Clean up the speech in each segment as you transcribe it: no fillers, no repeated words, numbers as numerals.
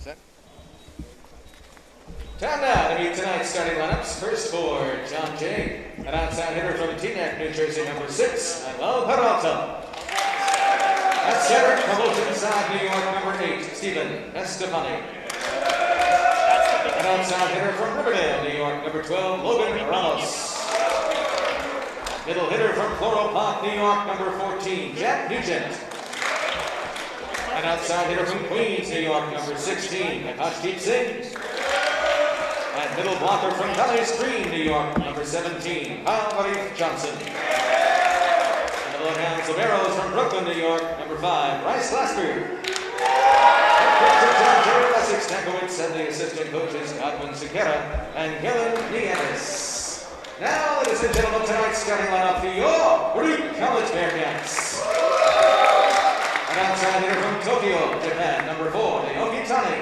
set. Time now to meet tonight's starting lineups. First for John Jay, an outside hitter from CUNYAC, New Jersey, number 6, Manuel Peralta. At center, promotion inside New York, number 8, Stephen Estefani. An outside hitter from Riverdale, New York, number 12, Logan Ramos. Middle hitter from Floral Park, New York, number 14, Jack Nugent. An outside hitter from Queens, New York, number 16, Akashdeep Singh. And middle blocker from Valley Stream, New York, number 17, Baruch Johnson. And the Bloodhounds of from Brooklyn, New York, number 5, Bryce Lasker. John Jay, Essex Tankowitz, and the assistant coaches, Godwin Sakera and Kellen Nieves. Now, ladies and gentlemen, tonight's starting lineup for your Baruch College Bearcats. An outside hitter from Tokyo, Japan, number 4, Naoki Tani.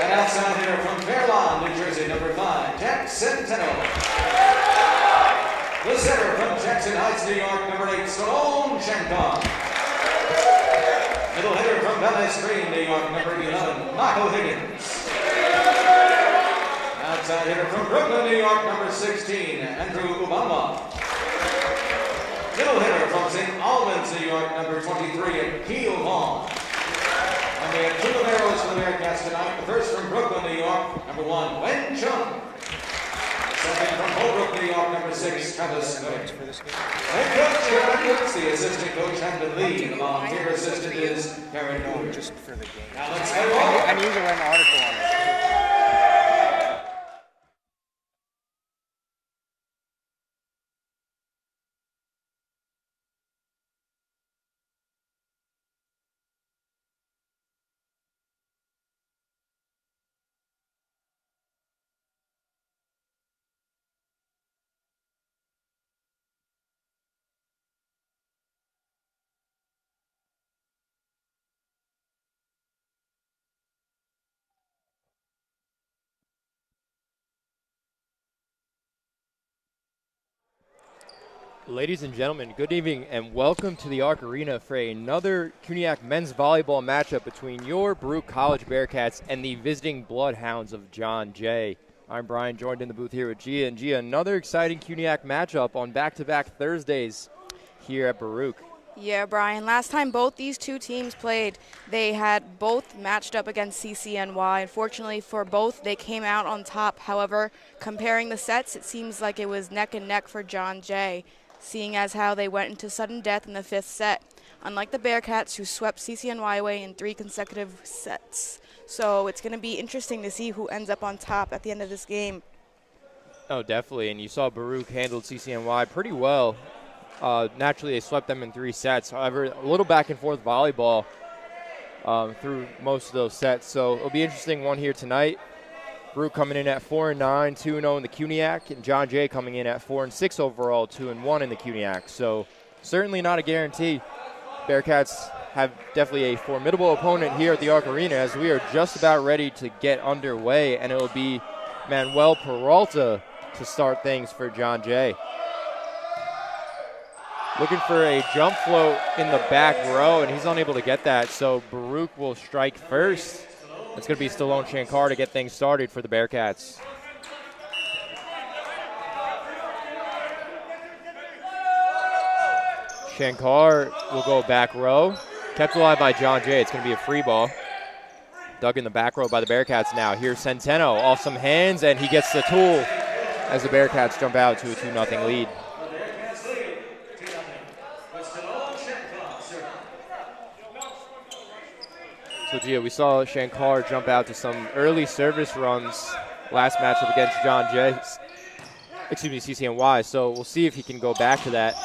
An outside hitter from Fairlawn, New Jersey, number 5, Jack Centeno. The center from Jackson Heights, New York, number 8, Stallone Shankar. Middle hitter from Valley Stream, New York, number 11, Michael Higgins. Outside hitter from Brooklyn, New York, number 16, Andrew Ubanwa. Middle hitter from St. Albans, New York, number 23, Keel Vaughn. And we have 2 liberos for the Bearcats tonight. The first from Brooklyn, New York, number 1, Wen Chung. The second from Holbrook, New York, number 6, Travis Miller. Head coach, Kevin, the assistant coach, Hamden Lee. The volunteer assistant is Karen Moore. Just for the game. Now let's go on. I need to write an article on it. Ladies and gentlemen, good evening and welcome to the Arc Arena for another CUNYAC men's volleyball matchup between your Baruch College Bearcats and the visiting Bloodhounds of John Jay. I'm Brian, joined in the booth here with Gia. And Gia, another exciting CUNYAC matchup on back-to-back Thursdays here at Baruch. Yeah, Brian, last time both these two teams played, they had both matched up against CCNY. Unfortunately for both, they came out on top. However, comparing the sets, it seems like it was neck and neck for John Jay, seeing as how they went into sudden death in the 5th set, unlike the Bearcats, who swept CCNY away in 3 consecutive sets. So it's going to be interesting to see who ends up on top at the end of this game. Oh, definitely, and you saw Baruch handled CCNY pretty well. Naturally, they swept them in 3 sets. However, a little back-and-forth volleyball through most of those sets. So it'll be an interesting one here tonight. Baruch coming in at 4-9, 2-0 in the CUNYAC, and John Jay coming in at 4-6 overall, 2-1 in the CUNYAC. So certainly not a guarantee. Bearcats have definitely a formidable opponent here at the Arc Arena as we are just about ready to get underway, and it will be Manuel Peralta to start things for John Jay. Looking for a jump float in the back row, and he's unable to get that, so Baruch will strike first. It's going to be Stallone Shankar to get things started for the Bearcats. Shankar will go back row. Kept alive by John Jay. It's going to be a free ball. Dug in the back row by the Bearcats now. Here's Centeno off some hands, and he gets the tool as the Bearcats jump out to a 2-0 lead. So, Gia, we saw Shankar jump out to some early service runs last matchup against John Jay. CCNY. So we'll see if he can go back to that.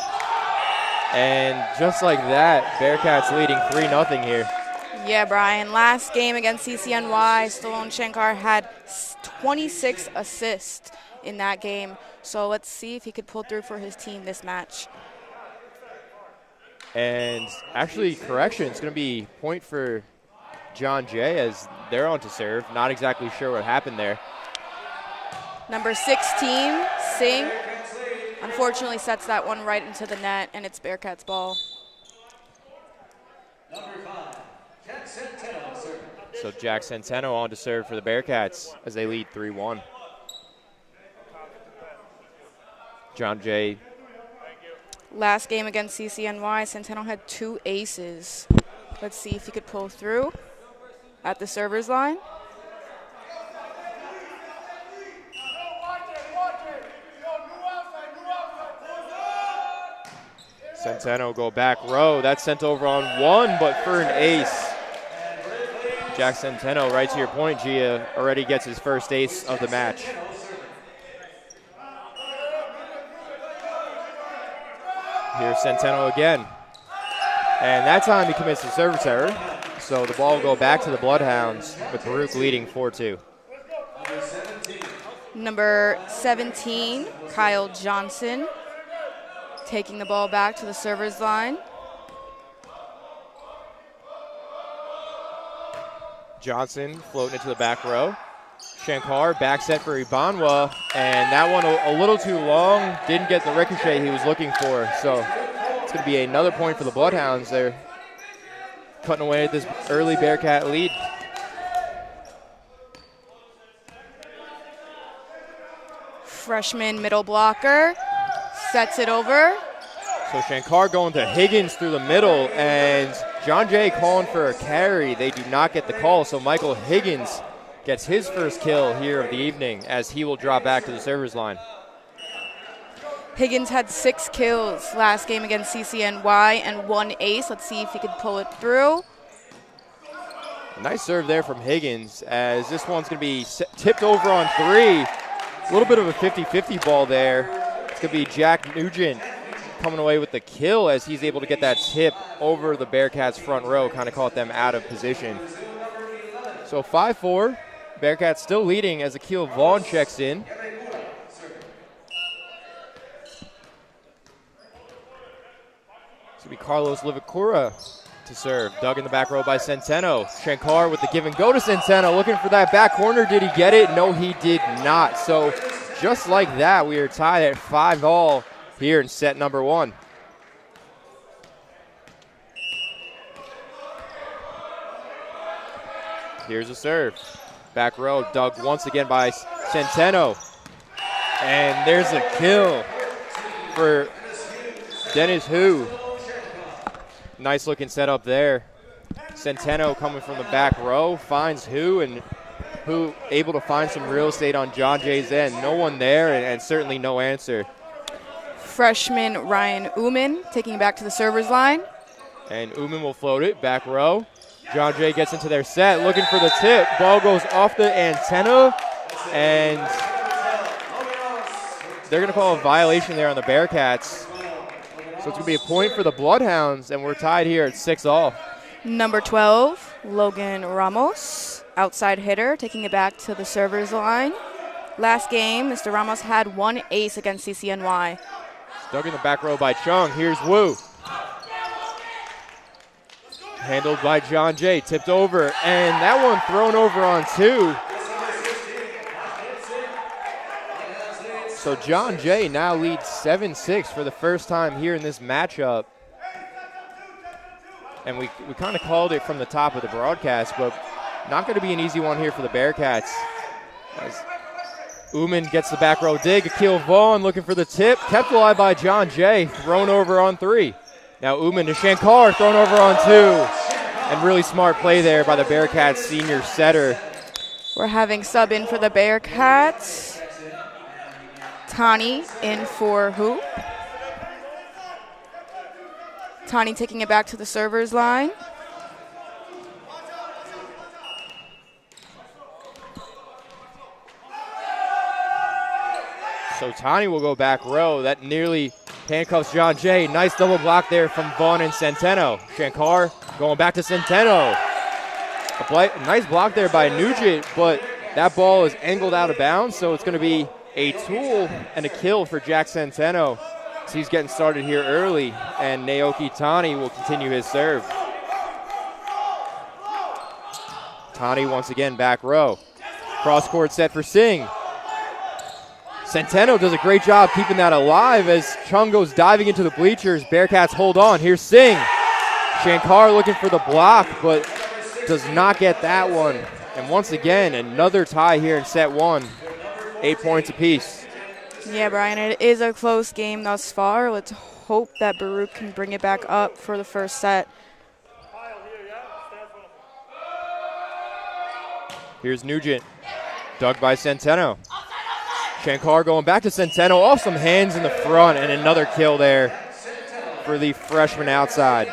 And just like that, Bearcats leading 3-0 here. Yeah, Brian. Last game against CCNY, Stallone Shankar had 26 assists in that game. So let's see if he could pull through for his team this match. And actually, correction, it's going to be point for John Jay as they're on to serve. Not exactly sure what happened there. Number 16, Singh, unfortunately sets that one right into the net, and it's Bearcats ball. Number 5, Centeno, sir. So Jack Centeno on to serve for the Bearcats as they lead 3-1. John Jay. Last game against CCNY, Centeno had 2 aces. Let's see if he could pull through at the server's line. Centeno go back row. That's sent over on 1, but for an ace. Jack Centeno, right to your point, Gia, already gets his first ace of the match. Here's Centeno again. And that time he commits the service error. So the ball will go back to the Bloodhounds with Baruch leading 4-2. Number 17, Kyle Johnson, taking the ball back to the server's line. Johnson floating into the back row. Shankar back set for Ubanwa, and that one a little too long. Didn't get the ricochet he was looking for. So it's going to be another point for the Bloodhounds. They're cutting away at this early Bearcat lead. Freshman middle blocker sets it over. So Shankar going to Higgins through the middle, and John Jay calling for a carry. They do not get the call, so Michael Higgins gets his first kill here of the evening as he will drop back to the server's line. Higgins had 6 kills last game against CCNY and 1 ace. Let's see if he could pull it through. Nice serve there from Higgins, as this one's going to be tipped over on 3. A little bit of a 50-50 ball there. It's going to be Jack Nugent coming away with the kill as he's able to get that tip over the Bearcats front row, kind of caught them out of position. So 5-4, Bearcats still leading as Akil Vaughn checks in. It's going to be Carlos Livacura to serve. Dug in the back row by Centeno. Shankar with the give and go to Centeno, looking for that back corner. Did he get it? No, he did not. So just like that, we are tied at 5-all here in set number 1. Here's a serve. Back row, dug once again by Centeno. And there's a kill for Dennis Hu. Nice looking setup there. Centeno coming from the back row, finds Hu, and Hu able to find some real estate on John Jay's end. No one there, and certainly no answer. Freshman Ryan Uman taking it back to the server's line. And Uman will float it, back row. John Jay gets into their set, looking for the tip. Ball goes off the antenna, and they're going to call a violation there on the Bearcats. So it's going to be a point for the Bloodhounds, and we're tied here at 6-all. Number 12, Logan Ramos, outside hitter, taking it back to the server's line. Last game, Mr. Ramos had 1 ace against CCNY. Dug in the back row by Chung. Here's Wu. Handled by John Jay, tipped over, and that one thrown over on 2. So John Jay now leads 7-6 for the first time here in this matchup. And we kind of called it from the top of the broadcast, but not going to be an easy one here for the Bearcats. As Uman gets the back row dig, Akil Vaughn looking for the tip, kept alive by John Jay, thrown over on 3. Now Uman to Shankar, thrown over on 2. And really smart play there by the Bearcats senior setter. We're having sub in for the Bearcats. Tani in for who? Tani taking it back to the server's line. So Tani will go back row. That nearly handcuffs John Jay. Nice double block there from Vaughn and Centeno. Shankar going back to Centeno. Nice block there by Nugent, but that ball is angled out of bounds, so it's going to be a tool and a kill for Jack Centeno. So he's getting started here early, and Naoki Tani will continue his serve. Tani once again back row. Cross-court set for Singh. Centeno does a great job keeping that alive as Chung goes diving into the bleachers. Bearcats hold on. Here's Singh. Shankar looking for the block, but does not get that one. And once again, another tie here in set 1. 8 points apiece. Yeah, Brian, it is a close game thus far. Let's hope that Baruch can bring it back up for the first set. Here's Nugent, dug by Centeno. Shankar going back to Centeno, off some hands in the front, and another kill there for the freshman outside.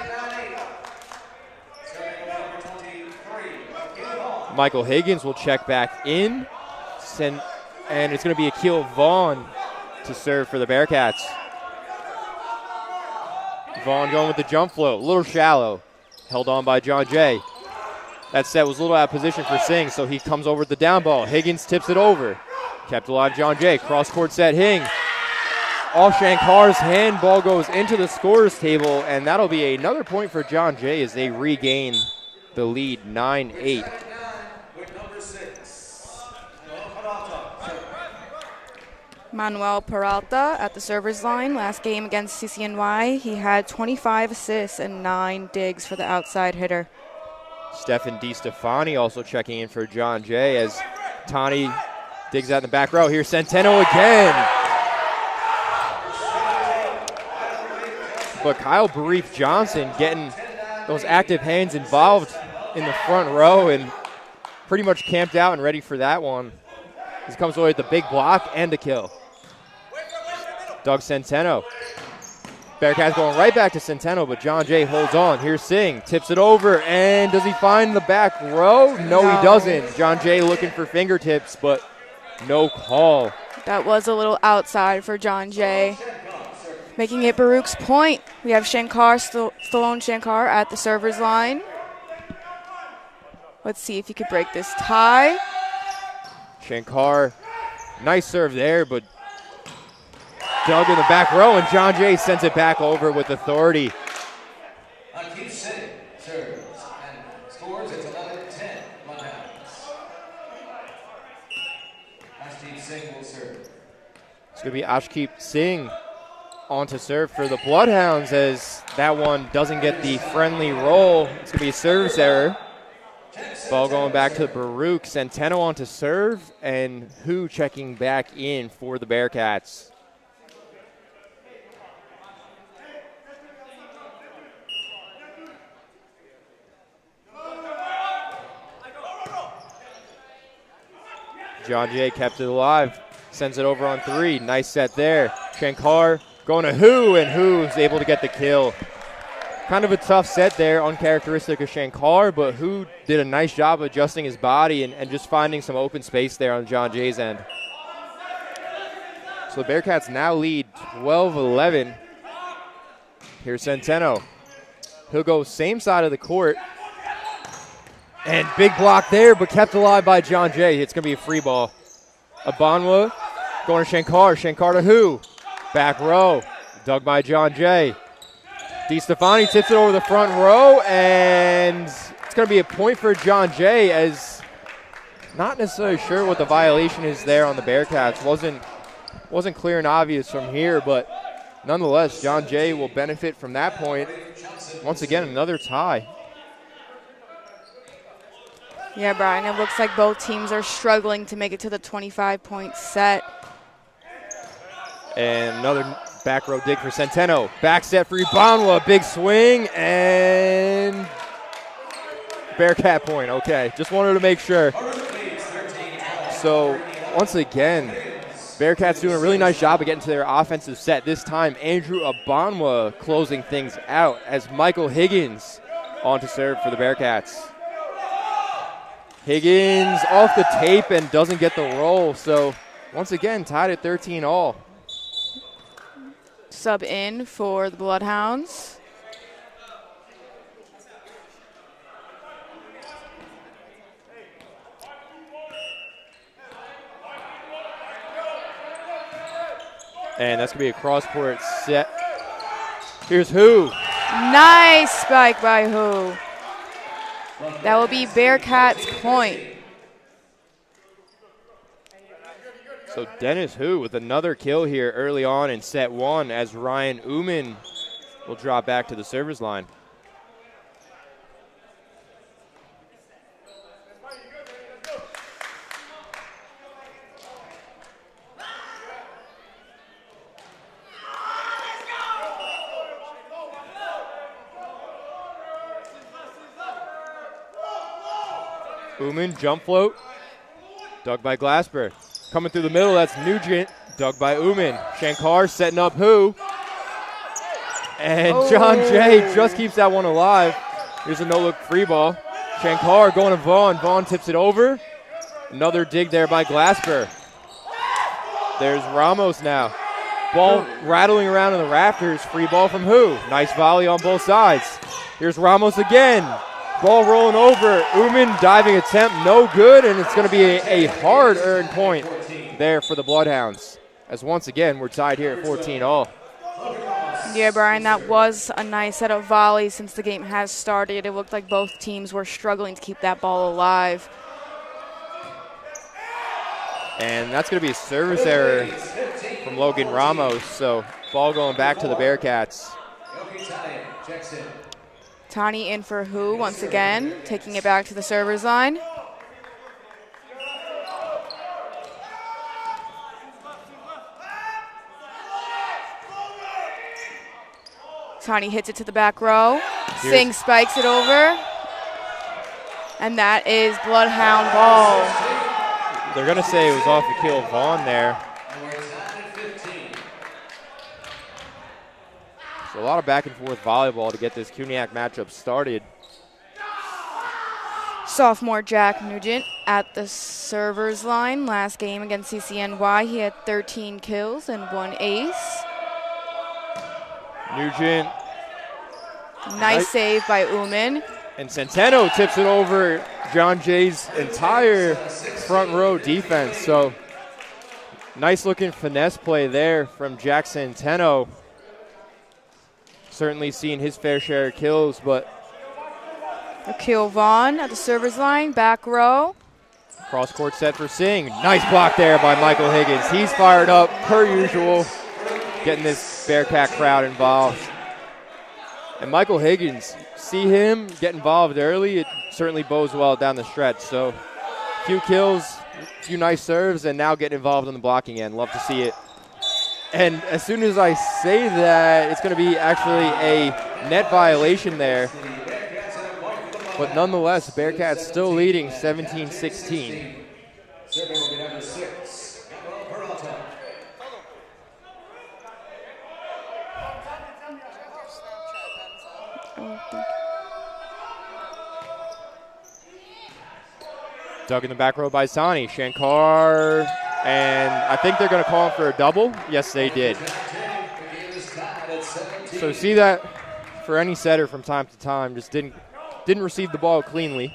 Michael Higgins will check back in, and it's going to be Akil Vaughn to serve for the Bearcats. Vaughn going with the jump float, a little shallow, held on by John Jay. That set was a little out of position for Singh, so he comes over with the down ball. Higgins tips it over. Kept alive John Jay. Cross-court set, Hing. Off Shankar's hand, ball goes into the scorer's table, and that'll be another point for John Jay as they regain the lead, 9-8. Manuel Peralta at the server's line. Last game against CCNY, he had 25 assists and 9 digs for the outside hitter. Stefan DiStefani also checking in for John Jay as Tani digs out in the back row. Here's Centeno again. But Kyle Barif Johnson getting those active hands involved in the front row and pretty much camped out and ready for that one. He comes away with the big block and the kill. Doug Centeno. Bearcats going right back to Centeno, but John Jay holds on. Here's Singh, tips it over, and does he find the back row? No, he doesn't. John Jay looking for fingertips, but no call. That was a little outside for John Jay. Making it Baruch's point. We have Stallone Shankar at the server's line. Let's see if he could break this tie. Shankar, nice serve there, but dug in the back row, and John Jay sends it back over with authority. Keith Singh serves and scores. It's 11-10. Bloodhounds. Ashdeep Singh will serve. It's going to be Ashdeep Singh on to serve for the Bloodhounds as that one doesn't get the friendly roll. It's going to be a service error. Ball going back to Baruch. Centeno on to serve, and Hu checking back in for the Bearcats. John Jay kept it alive, sends it over on 3. Nice set there. Shankar going to Hu, and Hu's able to get the kill. Kind of a tough set there, uncharacteristic of Shankar, but Hu did a nice job adjusting his body and just finding some open space there on John Jay's end. So the Bearcats now lead 12-11. Here's Centeno. He'll go same side of the court. And big block there, but kept alive by John Jay. It's going to be a free ball. Ubanwa going to Shankar. Shankar to Hu. Back row. Dug by John Jay. DiStefani tips it over the front row, and it's going to be a point for John Jay as not necessarily sure what the violation is there on the Bearcats. Wasn't clear and obvious from here, but nonetheless, John Jay will benefit from that point. Once again, another tie. Yeah, Brian, it looks like both teams are struggling to make it to the 25-point set. And another back row dig for Centeno. Back set for Ubanwa, big swing, and Bearcat point, okay. Just wanted to make sure. So, once again, Bearcats doing a really nice job of getting to their offensive set. This time, Andrew Ubanwa closing things out as Michael Higgins on to serve for the Bearcats. Higgins off the tape and doesn't get the roll. So, once again, tied at 13 all. Sub in for the Bloodhounds. And that's going to be a cross-court set. Here's Hu. Nice spike by Hu. That will be Bearcats' point. So Dennis Hu with another kill here early on in set 1 as Ryan Uman will drop back to the server's line. Uman, jump float. Dug by Glasper. Coming through the middle, that's Nugent. Dug by Uman. Shankar setting up who? And John Jay just keeps that one alive. Here's a no-look free ball. Shankar going to Vaughn. Vaughn tips it over. Another dig there by Glasper. There's Ramos now. Ball rattling around in the rafters. Free ball from who? Nice volley on both sides. Here's Ramos again. Ball rolling over. Uman diving attempt, no good, and it's going to be a hard-earned point there for the Bloodhounds. As once again, we're tied here at 14-all. Yeah, Brian, that was a nice set of volleys since the game has started. It looked like both teams were struggling to keep that ball alive. And that's going to be a service error from Logan Ramos, so ball going back to the Bearcats. Tani in for who once again, taking it back to the server's line. Tani hits it to the back row. Singh spikes it over. And that is Bloodhound ball. They're going to say it was off the kill of Vaughn there. So a lot of back and forth volleyball to get this CUNYAC matchup started. Sophomore Jack Nugent at the server's line. Last game against CCNY, he had 13 kills and 1 ace. Nugent. Nice save by Uman. And Centeno tips it over John Jay's entire front row defense. So nice looking finesse play there from Jack Centeno. Certainly seeing his fair share of kills, but Akil Vaughn at the server's line, back row. Cross court set for Singh. Nice block there by Michael Higgins. He's fired up per usual, getting this Bearcat crowd involved. And Michael Higgins, see him get involved early, it certainly bodes well down the stretch. So a few kills, a few nice serves, and now getting involved on the blocking end. Love to see it. And as soon as I say that, it's going to be actually a net violation there. But nonetheless, Bearcats still leading 17-16. Dug in the back row by Sani. Shankar, and I think they're going to call him for a double. Yes, they did. So see that for any setter from time to time, just didn't receive the ball cleanly.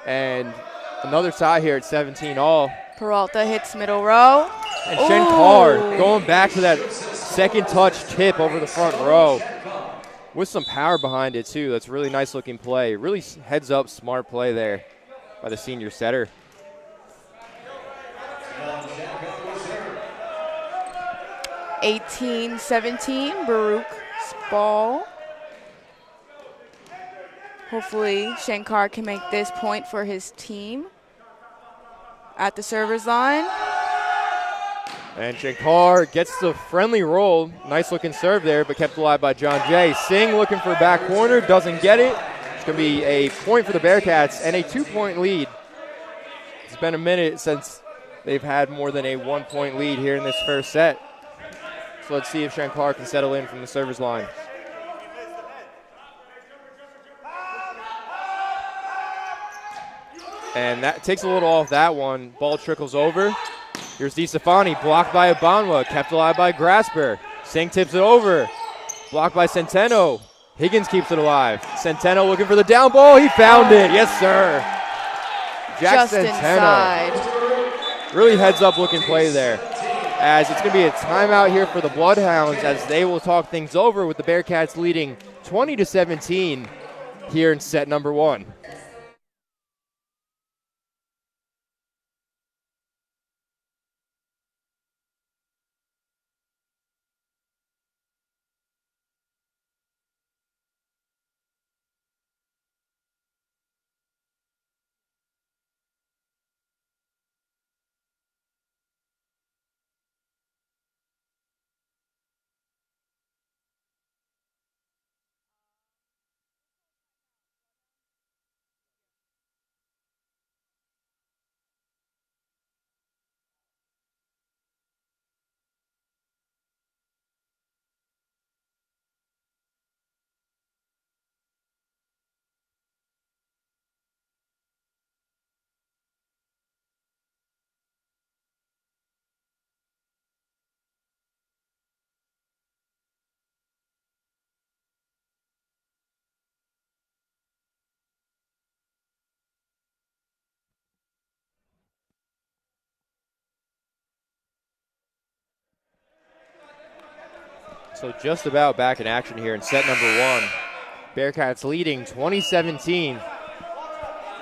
And another tie here at 17-all. Peralta hits middle row. And Shankar going back to that second touch tip over the front row with some power behind it too. That's a really nice looking play. Really heads up smart play there by the senior setter. (18-17), Baruch's ball. Hopefully Shankar can make this point for his team at the server's line. And Shankar gets the friendly roll. Nice looking serve there, but kept alive by John Jay. Singh looking for a back corner, doesn't get it. It's going to be a point for the Bearcats and a 2-point lead. It's been a minute since they've had more than a 1-point lead here in this first set. So let's see if Shankar can settle in from the server's line. And that takes a little off that one. Ball trickles over. Here's DeStefani, blocked by Ubanwa, kept alive by Grasper. Singh tips it over. Blocked by Centeno. Higgins keeps it alive. Centeno looking for the down ball. He found it. Yes, sir. Jack Just Centeno. inside. Really heads up looking play there. As it's going to be a timeout here for the Bloodhounds as they will talk things over with the Bearcats leading 20-17 here in set number 1. So just about back in action here in set number 1. Bearcats leading 20-17.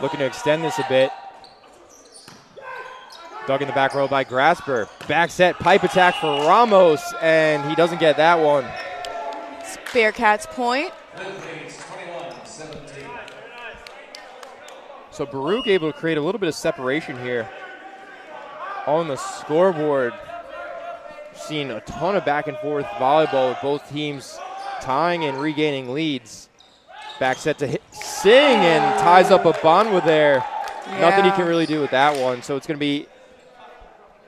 Looking to extend this a bit. Dug in the back row by Grasper. Back set, pipe attack for Ramos, and he doesn't get that one. It's Bearcats point. So Baruch able to create a little bit of separation here on the scoreboard. Seen a ton of back and forth volleyball with both teams tying and regaining leads. Back set to Singh and ties up Ubanwa there. Yeah. Nothing he can really do with that one. So it's going to be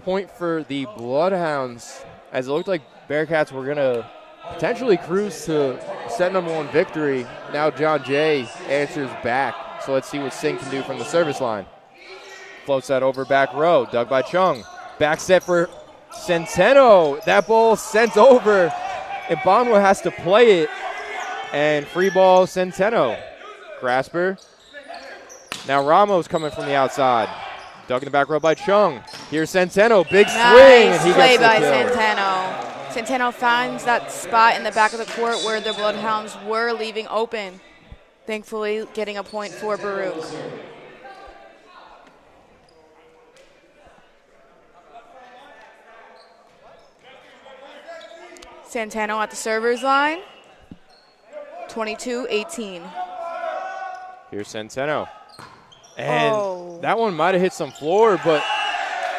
point for the Bloodhounds, as it looked like Bearcats were going to potentially cruise to set number 1 victory. Now John Jay answers back. So let's see what Singh can do from the service line. Floats that over back row, dug by Chung. Back set for Centeno. That ball sent over. Ubanwa has to play it. And free ball Centeno. Grasper. Now Ramos coming from the outside. Dug in the back row by Chung. Here's Centeno, big swing, and he play gets by the kill. Centeno. Centeno finds that spot in the back of the court where the Bloodhounds were leaving open. Thankfully, getting a point for Baruch. Centeno at the server's line. 22-18. Here's Centeno. And that one might have hit some floor, but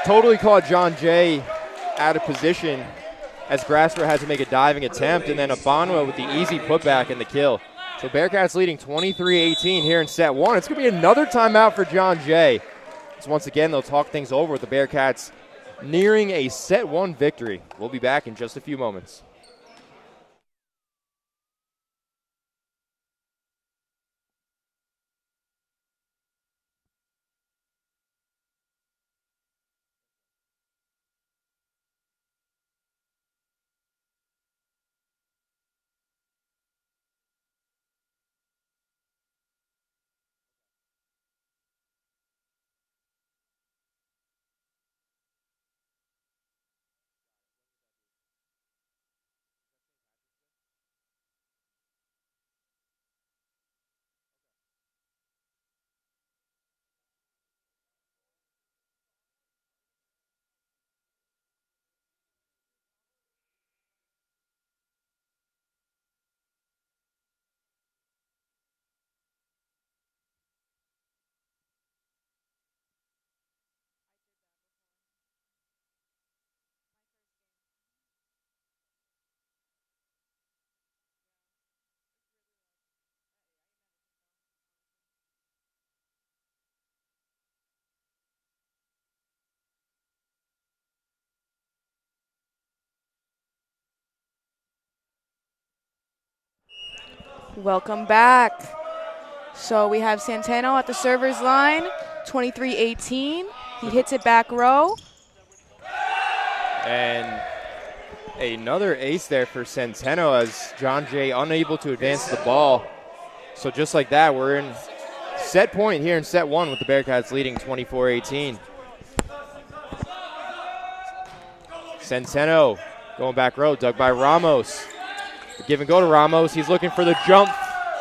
totally caught John Jay out of position as Grasper had to make a diving attempt, and then Ubanwa with the easy putback and the kill. So Bearcats leading 23-18 here in set 1. It's going to be another timeout for John Jay. So once again, they'll talk things over with the Bearcats nearing a set 1 victory. We'll be back in just a few moments. Welcome back. So we have Centeno at the server's line, 23-18. He hits it back row. And another ace there for Centeno as John Jay unable to advance the ball. So just like that, we're in set point here in set 1 with the Bearcats leading 24-18. Centeno going back row, dug by Ramos. Give and go to Ramos. He's looking for the jump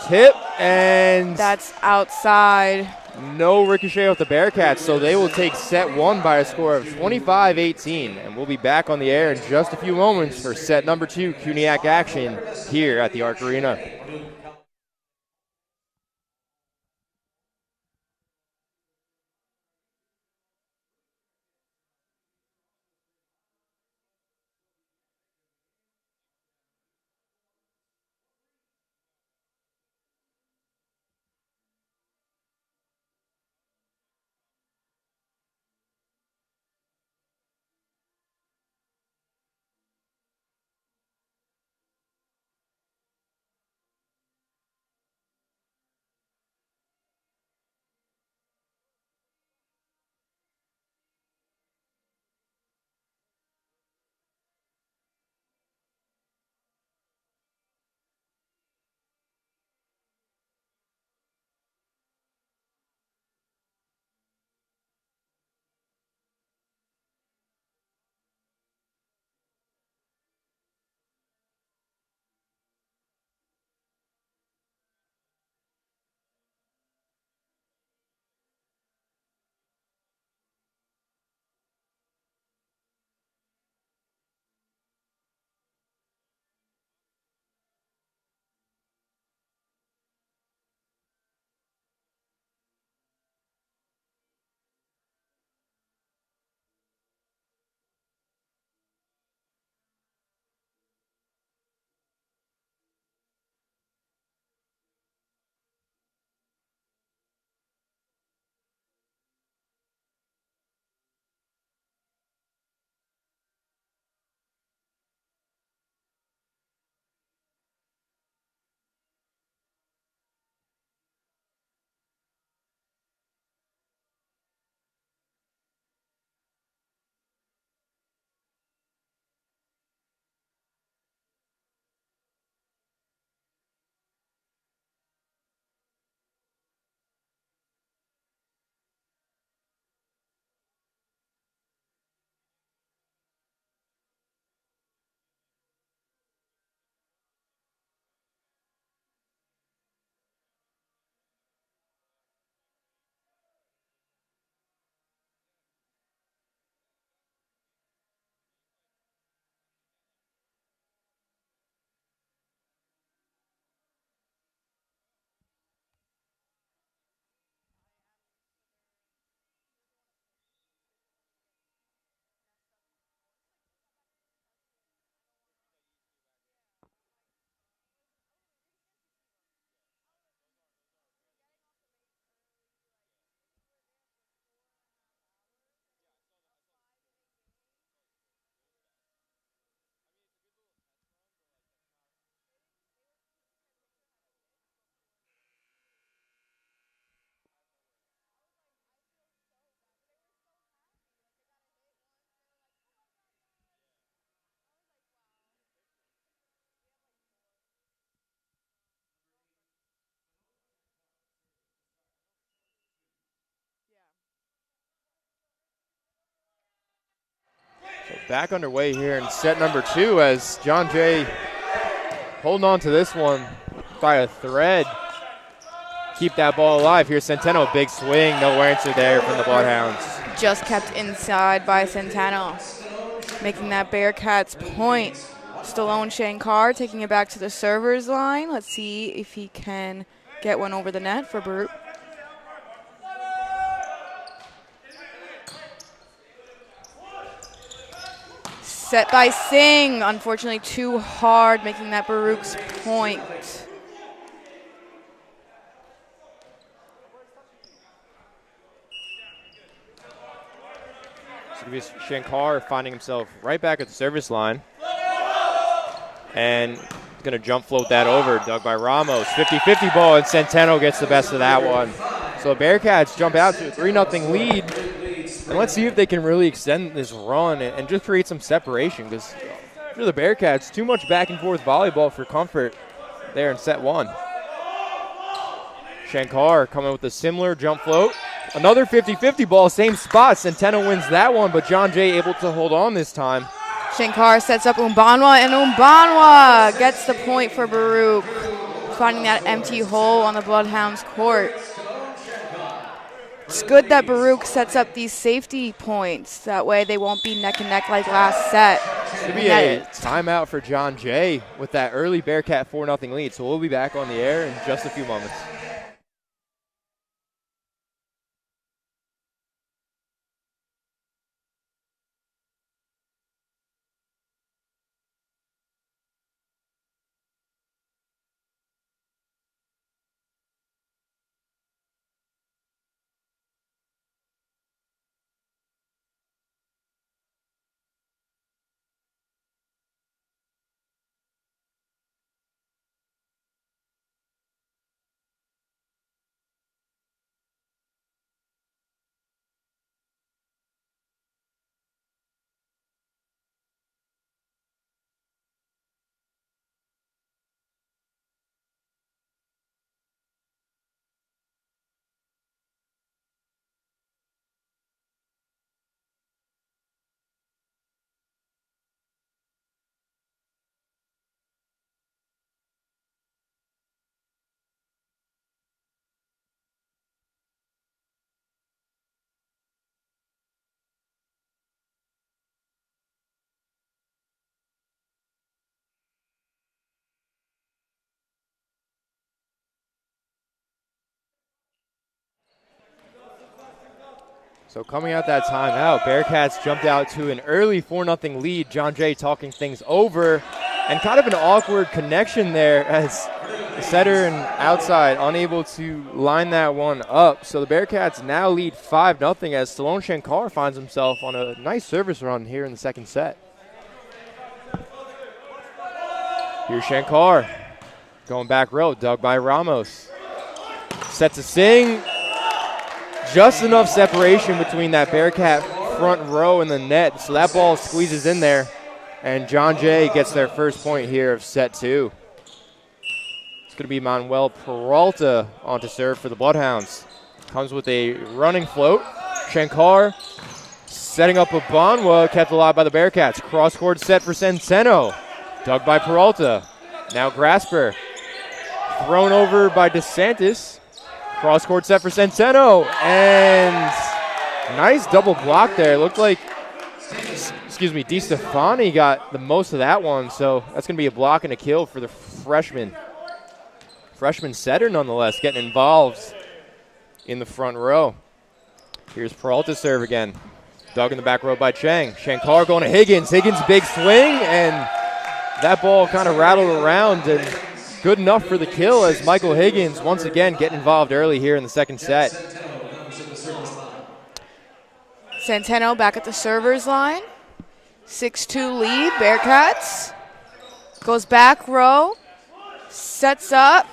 tip, and that's outside. No ricochet with the Bearcats, so they will take set 1 by a score of 25-18. And we'll be back on the air in just a few moments for set number 2 CUNYAC action here at the Arc Arena. back underway here in set number 2 as John Jay holding on to this one by a thread. Keep that ball alive. Here's Centeno, big swing, no answer there from the Bloodhounds. Just kept inside by Centeno, making that Bearcats point. Stallone Shankar taking it back to the server's line. Let's see if he can get one over the net for Baruch. Set by Singh, unfortunately too hard, making that Baruch's point. Shankar finding himself right back at the service line. And going to jump float that over, dug by Ramos. 50-50 ball, and Centeno gets the best of that one. So the Bearcats jump out to a 3-0 lead. And let's see if they can really extend this run and just create some separation, because for the Bearcats, too much back and forth volleyball for comfort there in set 1. Shankar coming with a similar jump float. Another 50-50 ball, same spot. Centeno wins that one, but John Jay able to hold on this time. Shankar sets up Ubanwa, and Ubanwa gets the point for Baruch, finding that empty hole on the Bloodhounds court. It's good that Baruch sets up these safety points. That way they won't be neck and neck like last set. Should be a timeout for John Jay with that early Bearcat 4-0 lead. So we'll be back on the air in just a few moments. So coming out that timeout, Bearcats jumped out to an early 4-0 lead. John Jay talking things over, and kind of an awkward connection there as the setter and outside unable to line that one up. So the Bearcats now lead 5-0 as Stallone Shankar finds himself on a nice service run here in the second set. Here's Shankar going back row, dug by Ramos. Set to Singh. Just enough separation between that Bearcat front row and the net, so that ball squeezes in there, and John Jay gets their first point here of set 2. It's going to be Manuel Peralta on to serve for the Bloodhounds. Comes with a running float. Shankar setting up Ubanwa, kept alive by the Bearcats. Cross-court set for Centeno. Dug by Peralta. Now Grasper. Thrown over by DeSantis. Cross-court set for Centeno, and nice double block there. It looked like, DeStefani got the most of that one, so that's going to be a block and a kill for the freshman. Freshman setter, nonetheless, getting involved in the front row. Here's Peralta's serve again. Dug in the back row by Chang. Shankar going to Higgins. Higgins' big swing, and that ball kind of rattled around, and good enough for the kill as Michael Higgins once again getting involved early here in the second set. Centeno back at the server's line. 6-2 lead, Bearcats. Goes back row, sets up.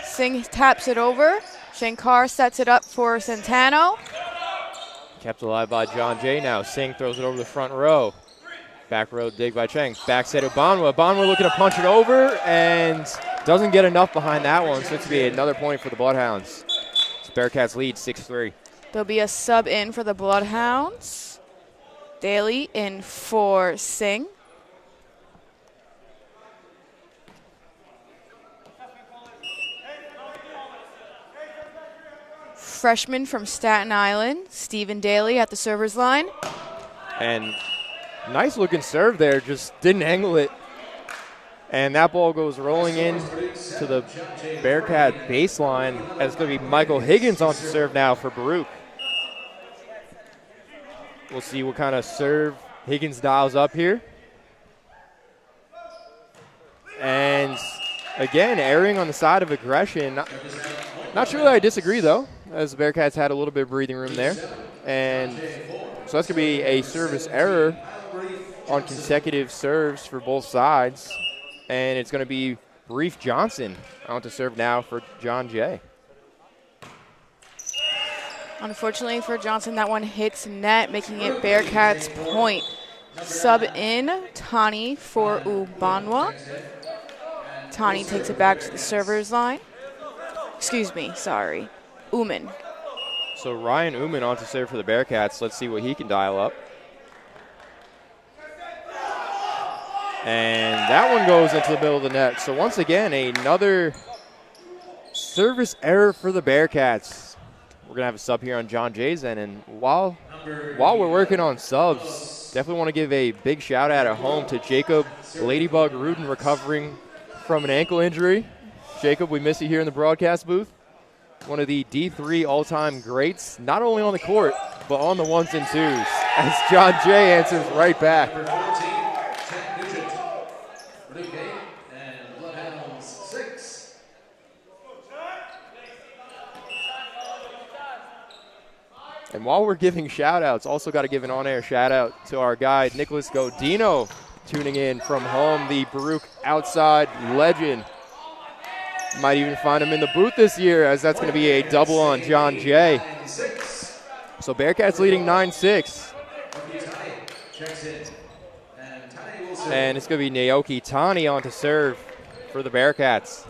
Singh taps it over. Shankar sets it up for Centeno. Kept alive by John Jay now. Singh throws it over the front row. Back row dig by Chang. Back set Ubanwa. Ubanwa looking to punch it over and doesn't get enough behind that one, so it's going to be another point for the Bloodhounds. It's Bearcats lead 6-3. There'll be a sub in for the Bloodhounds. Daly in for Singh. Freshman from Staten Island, Stephen Daly at the server's line. And nice looking serve there, just didn't angle it. And that ball goes rolling in to the Bearcat baseline. And it's going to be Michael Higgins on to serve now for Baruch. We'll see what kind of serve Higgins dials up here. And again, erring on the side of aggression. Not sure that I disagree, though, as the Bearcats had a little bit of breathing room there. And so that's going to be a service error on consecutive serves for both sides. And it's going to be Reef Johnson on to serve now for John Jay. Unfortunately for Johnson, that one hits net, making it Bearcats point. Sub in Tani for Ubanwa. Tani takes it back to the server's line. Excuse me, sorry. Uman. So Ryan Uman on to serve for the Bearcats. Let's see what he can dial up. And that one goes into the middle of the net. So once again, another service error for the Bearcats. We're going to have a sub here on John Jay's end. And while we're working on subs, definitely want to give a big shout out at home to Jacob Ladybug Rudin, recovering from an ankle injury. Jacob, we miss you here in the broadcast booth. One of the D3 all-time greats, not only on the court, but on the ones and twos, as John Jay answers right back. And Bloodhounds 6. And while we're giving shout-outs, also got to give an on-air shout-out to our guy, Nicholas Godino, tuning in from home, the Baruch outside legend. Might even find him in the booth this year, as that's going to be a double on John Jay. So Bearcats leading 9-6. And it's going to be Naoki Tani on to serve for the Bearcats.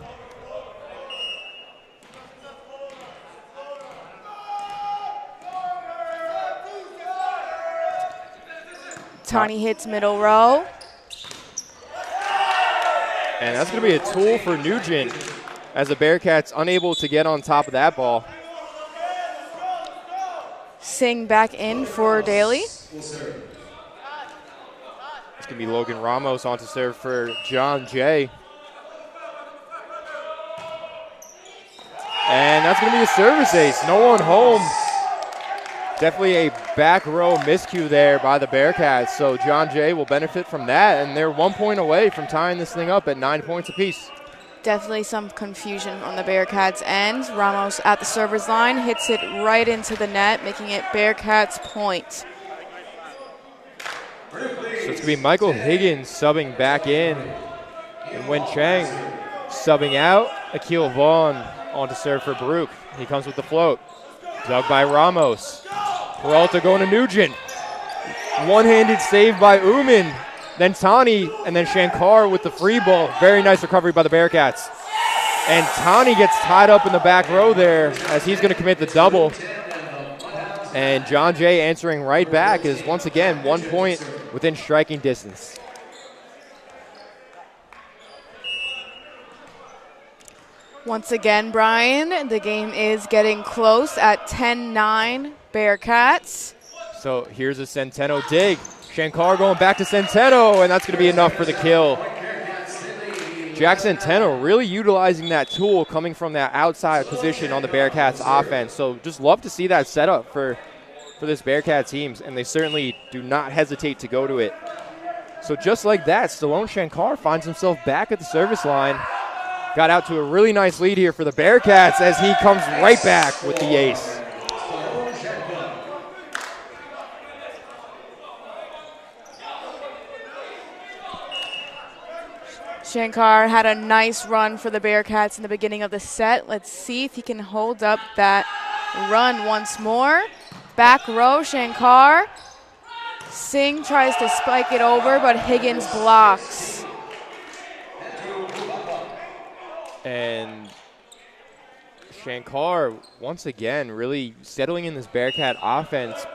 Tani hits middle row. And that's going to be a tool for Nugent, as the Bearcats unable to get on top of that ball. Singh back in for Daly. It's going to be Logan Ramos on to serve for John Jay. And that's going to be a service ace. No one home. Definitely a back row miscue there by the Bearcats. So John Jay will benefit from that. And they're 1 point away from tying this thing up at 9 points apiece. Definitely some confusion on the Bearcats' end. Ramos at the server's line hits it right into the net, making it Bearcats point. So it's going to be Michael Higgins subbing back in. And Wen Chang subbing out. Akil Vaughn on to serve for Baruch. He comes with the float. Dug by Ramos. Peralta going to Nugent. One-handed save by Uman. Then Tani, and then Shankar with the free ball. Very nice recovery by the Bearcats. And Tani gets tied up in the back row there, as he's going to commit the double. And John Jay answering right back is once again 1 point within striking distance. Once again, Brian, the game is getting close at 10-9 Bearcats. So here's a Centeno dig. Shankar going back to Centeno, and that's going to be enough for the kill. Jack Centeno really utilizing that tool coming from that outside position on the Bearcats offense. So just love to see that setup for this Bearcat teams, and they certainly do not hesitate to go to it. So just like that, Stallone Shankar finds himself back at the service line. Got out to a really nice lead here for the Bearcats as he comes right back with the ace. Shankar had a nice run for the Bearcats in the beginning of the set. Let's see if he can hold up that run once more. Back row, Shankar. Singh tries to spike it over, but Higgins blocks. And Shankar, once again, really settling in this Bearcat offense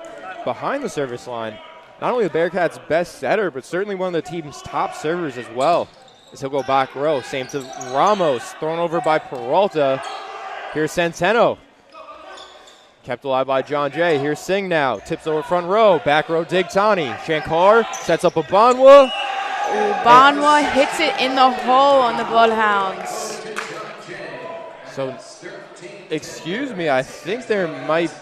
behind the service line, not only the Bearcats' best setter, but certainly one of the team's top servers as well. As he'll go back row. Same to Ramos, thrown over by Peralta. Here's Centeno. Kept alive by John Jay. Here's Singh now. Tips over front row. Back row, Digtani. Shankar sets up Ubanwa. Ubanwa hits it in the hole on the Bloodhounds. So, excuse me, I think there might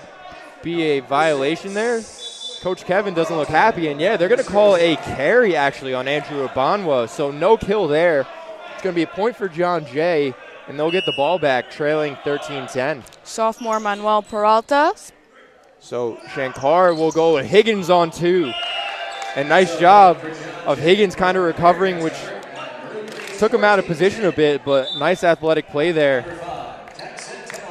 be a violation there. Coach Kevin doesn't look happy, and yeah, they're going to call a carry actually on Andrew Ubanwa, so no kill there. It's going to be a point for John Jay, and they'll get the ball back, trailing 13-10. Sophomore Manuel Peralta. So Shankar will go with Higgins on 2. And nice job of Higgins kind of recovering, which took him out of position a bit, but nice athletic play there.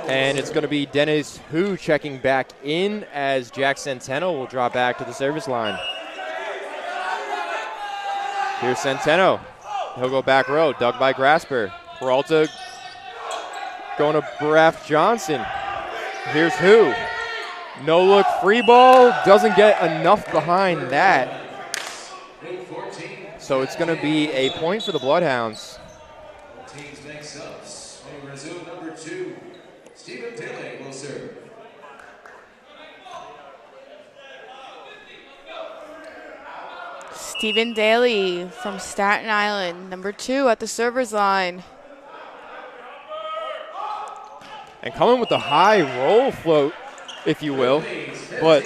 And it's going to be Dennis Hu checking back in as Jack Centeno will drop back to the service line. Here's Centeno. He'll go back row, dug by Grasper. Peralta going to Baruch Johnson. Here's Hu. No look free ball. Doesn't get enough behind that. So it's going to be a point for the Bloodhounds. Teams mix-ups. On resume number 2. Stephen Daly will serve. Stephen Daly from Staten Island, number 2 at the server's line. And coming with the high roll float, if you will, but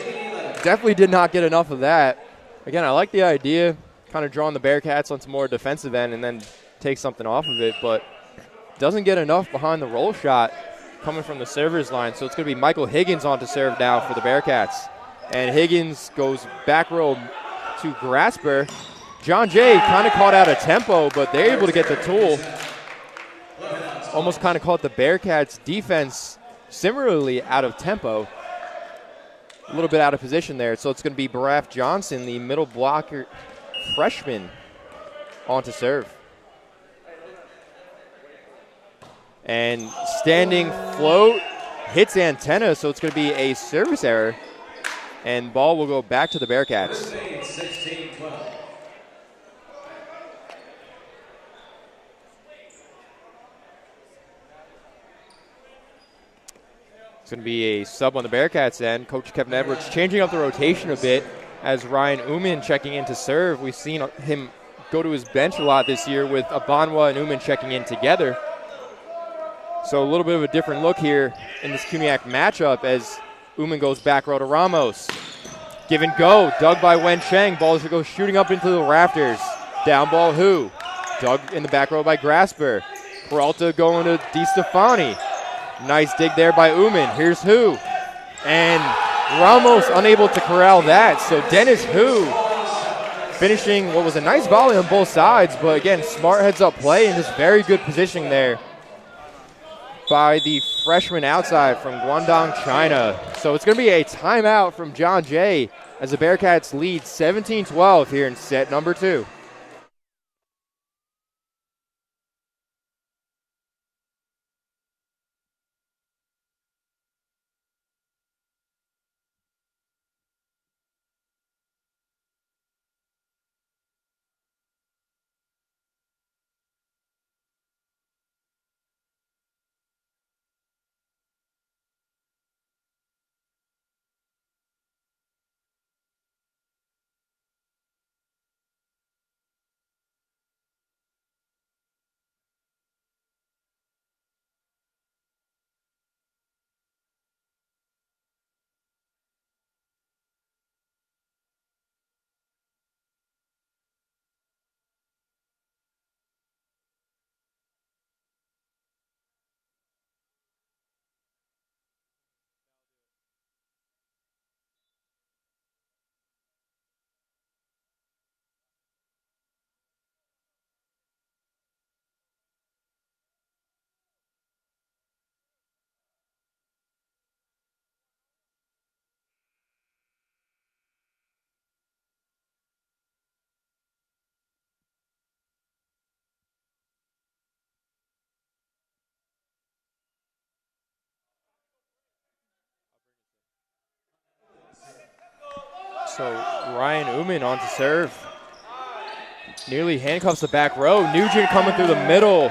definitely did not get enough of that. Again, I like the idea, kind of drawing the Bearcats onto more defensive end and then take something off of it, but doesn't get enough behind the roll shot coming from the server's line. So it's going to be Michael Higgins on to serve now for the Bearcats. And Higgins goes back row to Grasper. John Jay kind of caught out of tempo, but they're able to get the tool. Almost kind of caught the Bearcats defense similarly out of tempo. A little bit out of position there. So it's going to be Baruch Johnson, the middle blocker freshman, on to serve. And standing float hits antenna, so it's going to be a service error. And ball will go back to the Bearcats. 16-12. It's going to be a sub on the Bearcats end. Coach Kevin Edwards changing up the rotation a bit as Ryan Uman checking in to serve. We've seen him go to his bench a lot this year with Ubanwa and Uman checking in together. So a little bit of a different look here in this CUNYAC matchup as Uman goes back row to Ramos. Give and go, dug by Wen Cheng. Ball goes shooting up into the rafters. Down ball Hu. Dug in the back row by Grasper. Peralta going to DiStefani. Nice dig there by Uman. Here's Hu. And Ramos unable to corral that. So Dennis Hu finishing what was a nice volley on both sides, but again, smart heads-up play and just very good positioning there by the freshman outside from Guangdong, China. So it's going to be a timeout from John Jay as the Bearcats lead 17-12 here in set number 2. So Ryan Uman on to serve. Nearly handcuffs the back row. Nugent coming through the middle.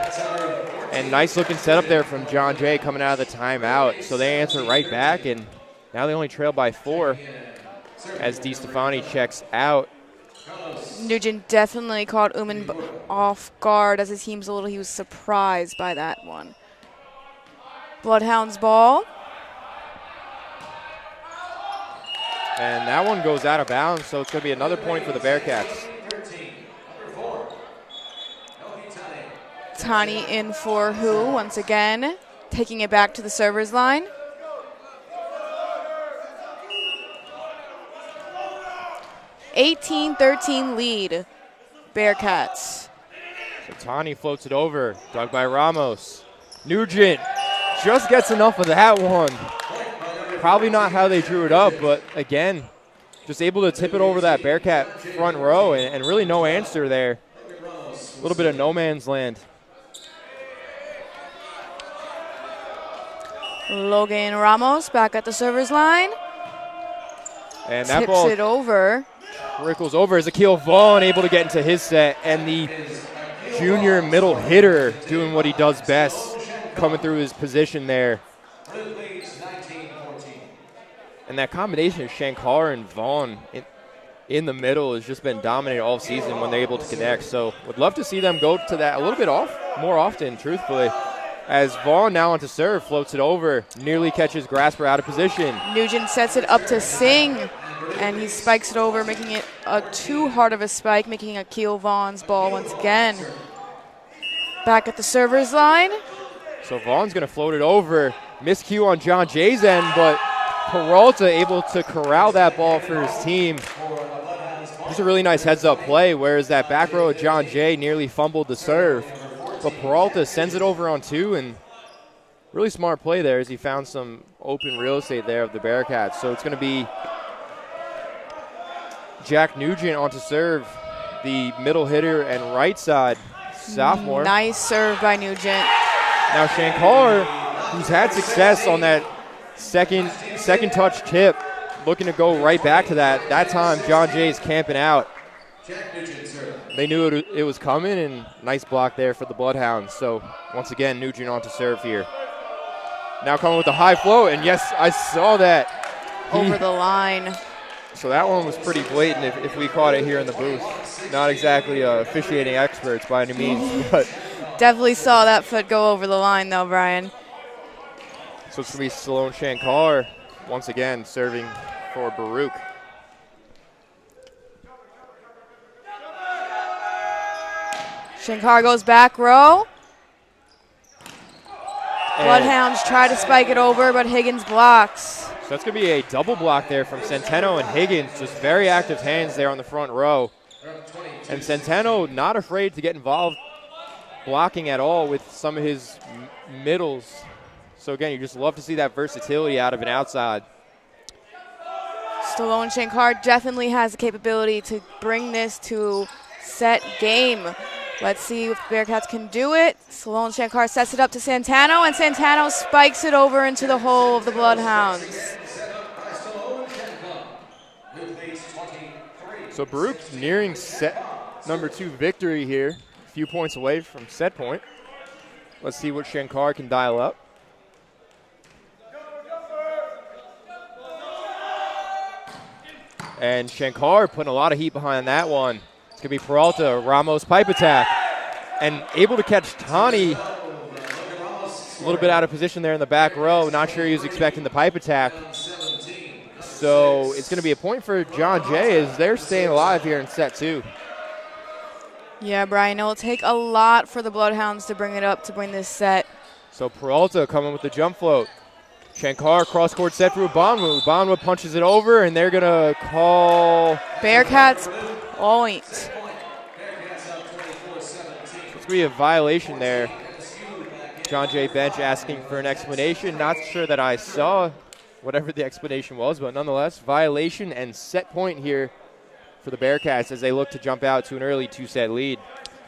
And nice looking setup there from John Jay coming out of the timeout. So they answer right back, and now they only trail by 4 as DeStefani checks out. Nugent definitely caught Uman off guard as he was surprised by that one. Bloodhounds ball. And that one goes out of bounds, so it's going to be another point for the Bearcats. Tani in for Hu once again, taking it back to the server's line. (18-13) lead, Bearcats. So Tani floats it over, dug by Ramos. Nugent just gets enough of that one. Probably not how they drew it up, but again, just able to tip it over that Bearcat front row, and really no answer there. A little bit of no man's land. Logan Ramos back at the server's line. And that tips ball it over. Trickles over. Ezekiel Vaughn able to get into his set, and the junior middle hitter doing what he does best, coming through his position there. And that combination of Shankar and Vaughn in the middle has just been dominating all season when they're able to connect. So would love to see them go to that a little bit more often, truthfully. As Vaughn now onto serve, floats it over, nearly catches Grasper out of position. Nugent sets it up to Singh, and he spikes it over, making it too hard of a spike, making Akil Vaughn's ball once again. Back at the server's line. So Vaughn's going to float it over. Miscue on John Jay's end, but Peralta able to corral that ball for his team. Just a really nice heads-up play, whereas that back row of John Jay nearly fumbled the serve. But Peralta sends it over on 2, and really smart play there as he found some open real estate there of the Bearcats. So it's going to be Jack Nugent on to serve, the middle hitter and right side sophomore. Nice serve by Nugent. Now Shankar, who's had success on that second touch tip, looking to go right back to that. That time John Jay's camping out. They knew it was coming, and nice block there for the Bloodhounds. So once again, Nugent on to serve here. Now coming with the high flow, and yes, I saw that. Over the line. So that one was pretty blatant if we caught it here in the booth. Not exactly officiating experts by any means, but definitely saw that foot go over the line though, Brian. So it's going to be Stallone Shankar once again serving for Baruch. Shankar goes back row. Bloodhounds try to spike it over, but Higgins blocks. So that's going to be a double block there from Centeno and Higgins. Just very active hands there on the front row. And Centeno not afraid to get involved blocking at all with some of his middles. So again, you just love to see that versatility out of an outside. Stallone Shankar definitely has the capability to bring this to set game. Let's see if Bearcats can do it. Stallone Shankar sets it up to Centeno, and Centeno spikes it over into the hole of the Bloodhounds. So Baruch nearing set number 2 victory here. A few points away from set point. Let's see what Shankar can dial up. And Shankar putting a lot of heat behind that one. It's going to be Peralta, Ramos pipe attack. And able to catch Tani a little bit out of position there in the back row. Not sure he was expecting the pipe attack. So it's going to be a point for John Jay as they're staying alive here in set 2. Yeah, Brian, it will take a lot for the Bloodhounds to bring it up to bring this set. So Peralta coming with the jump float. Shankar cross-court set for Ubanwa. Ubanwa punches it over, and they're going to call Bearcats point. It's going to be a violation there. John Jay bench asking for an explanation. Not sure that I saw whatever the explanation was, but nonetheless, violation and set point here for the Bearcats as they look to jump out to an early 2-set lead.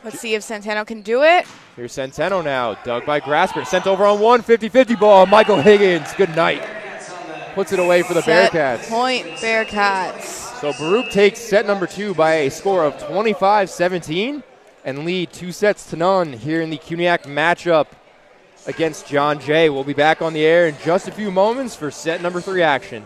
Let's see if Centeno can do it. Here's Centeno now, dug by Grasper, sent over on 1, 50-50 ball. Michael Higgins, good night. Puts it away for the Set Bearcats. point, Bearcats. So Baruch takes set number 2 by a score of 25-17 and lead 2-0 here in the CUNYAC matchup against John Jay. We'll be back on the air in just a few moments for set number 3 action.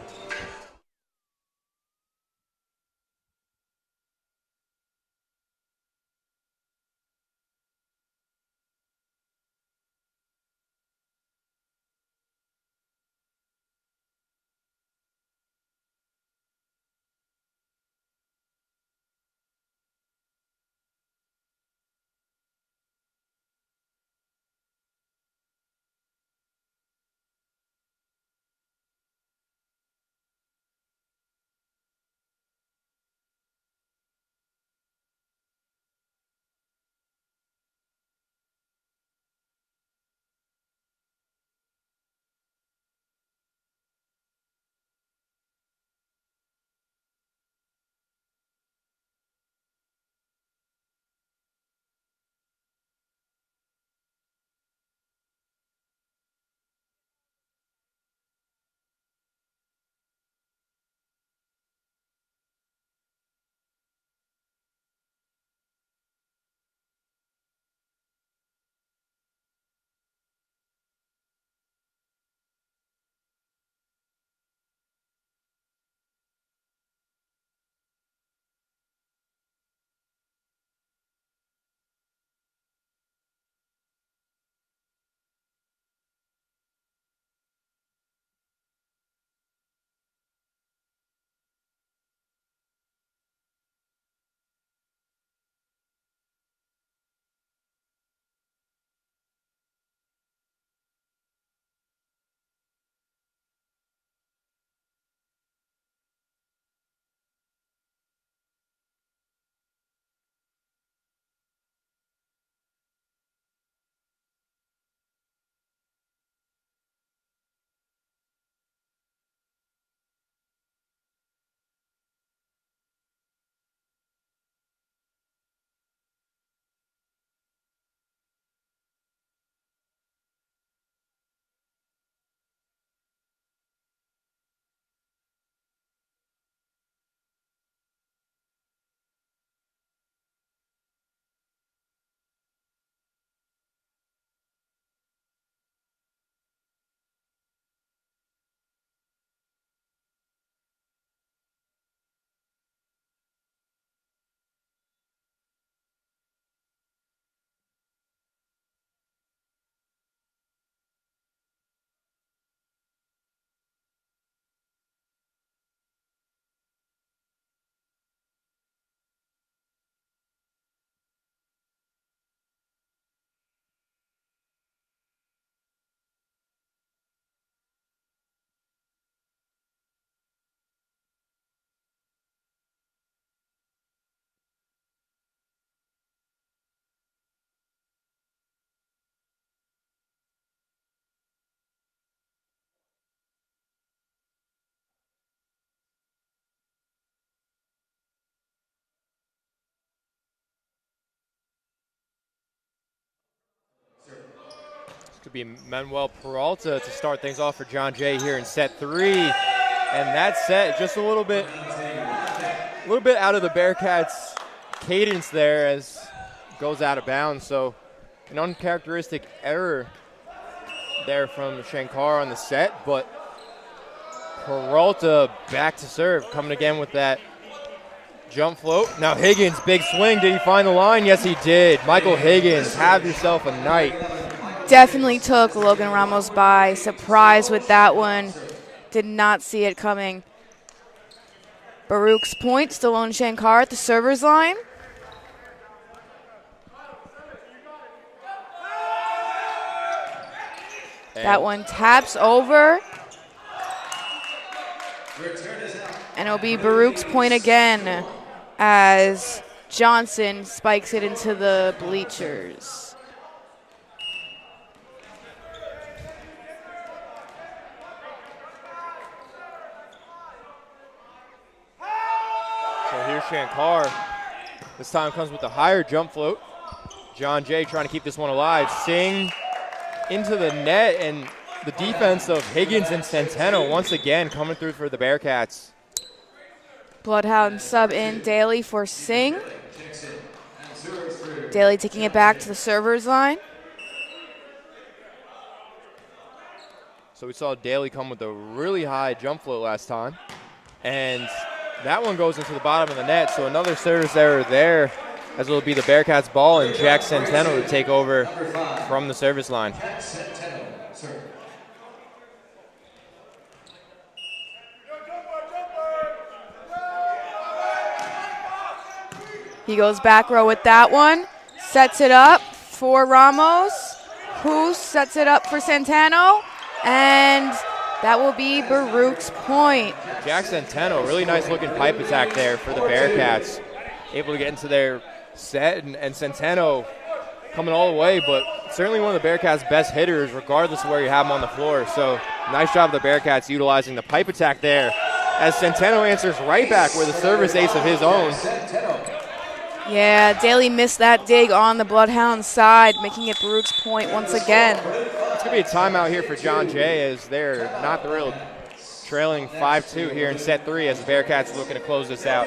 Could be Manuel Peralta to start things off for John Jay here in set 3. And that set just a little bit out of the Bearcats' cadence there as goes out of bounds. So an uncharacteristic error there from Shankar on the set, but Peralta back to serve, coming again with that jump float. Now Higgins, big swing. Did he find the line? Yes, he did. Michael Higgins, have yourself a night. Definitely took Logan Ramos by surprise with that one. Did not see it coming. Baruch's point, Stallone Shankar at the server's line. That one taps over. And it'll be Baruch's point again as Johnson spikes it into the bleachers. So here's Shankar. This time comes with a higher jump float. John Jay trying to keep this one alive. Sing into the net, and the defense of Higgins and Centeno once again coming through for the Bearcats. Bloodhound sub in Daly for Singh. Daly taking it back to the server's line. So we saw Daly come with a really high jump float last time. And that one goes into the bottom of the net. So another service error there, as it will be the Bearcats ball and Jack Centeno to take over from the service line. He goes back row with that one. Sets it up for Ramos, who sets it up for Centeno. And that will be Baruch's point. Jack Centeno, really nice looking pipe attack there for the Bearcats. Able to get into their set, and Centeno coming all the way, but certainly one of the Bearcats' best hitters, regardless of where you have him on the floor. So nice job of the Bearcats utilizing the pipe attack there, as Centeno answers right back with a service ace of his own. Yeah, Daly missed that dig on the Bloodhound side, making it Baruch's point once again. It's going to be a timeout here for John Jay, as they're not thrilled, trailing 5-2 here in set 3 as the Bearcats looking to close this out.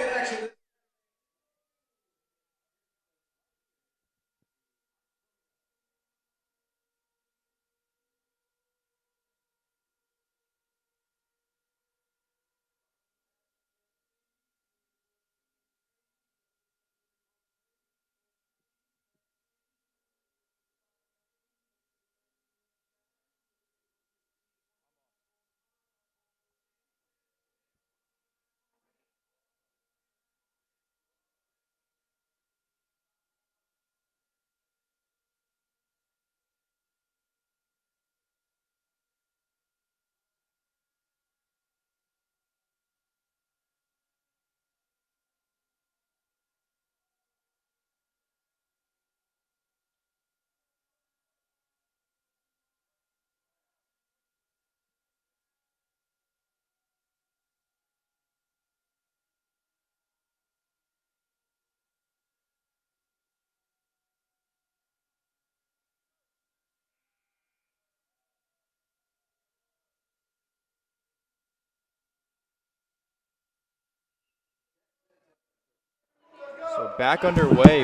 So back underway,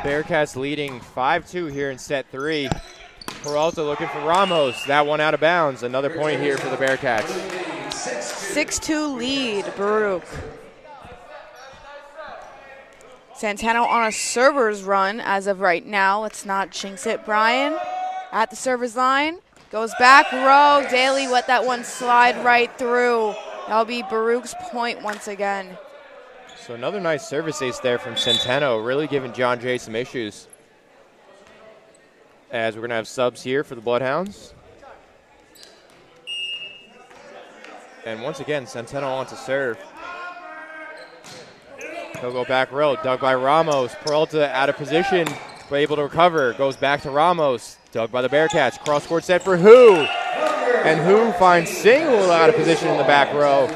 Bearcats leading 5-2 here in set 3. Peralta looking for Ramos. That one out of bounds. Another point here for the Bearcats. 6-2 lead, Baruch. Centeno on a server's run as of right now. Let's not jinx it. Brian at the server's line. Goes back row. Daly let that one slide right through. That'll be Baruch's point once again. So another nice service ace there from Centeno, really giving John Jay some issues. As we're going to have subs here for the Bloodhounds. And once again, Centeno on to serve. He'll go back row, dug by Ramos. Peralta out of position, but able to recover. Goes back to Ramos, dug by the Bearcats. Cross-court set for Hu. And Hu finds Singh a little out of position in the back row.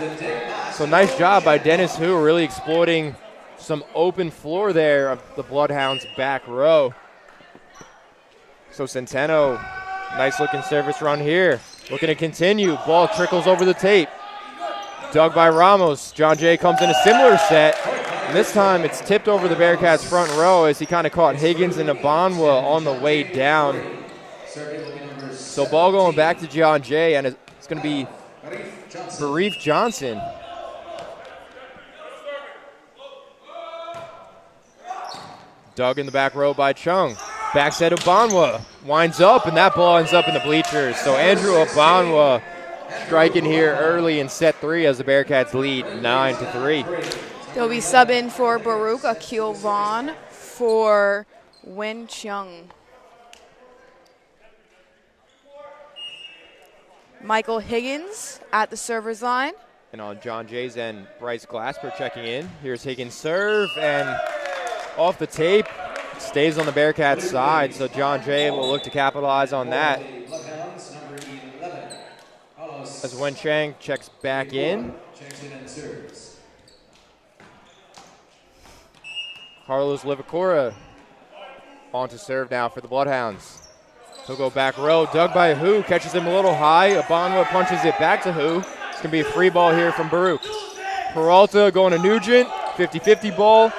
So nice job by Dennis Hu, really exploiting some open floor there of the Bloodhounds back row. So Centeno, nice looking service run here. Looking to continue, ball trickles over the tape. Dug by Ramos. John Jay comes in a similar set. And this time it's tipped over the Bearcats front row as he kind of caught Higgins and Ubanwa on the way down. So ball going back to John Jay, and it's going to be Baruch Johnson. Dug in the back row by Chung. Back set Ubanwa. Winds up, and that ball ends up in the bleachers. So Andrew Ubanwa striking here early in set 3 as the Bearcats lead 9-3. They'll be sub-in for Baruch, Akil Vaughn for Win Chung. Michael Higgins at the server's line. And on John Jay's end, Bryce Glasper checking in. Here's Higgins' serve, and off the tape, stays on the Bearcats' side, so John Jay will look to capitalize on that. As Wen Chang checks back in. Carlos Livacora on to serve now for the Bloodhounds. He'll go back row, dug by Hu, catches him a little high. Ubanwa punches it back to Hu. It's going to be a free ball here from Baruch. Peralta going to Nugent. 50-50 ball.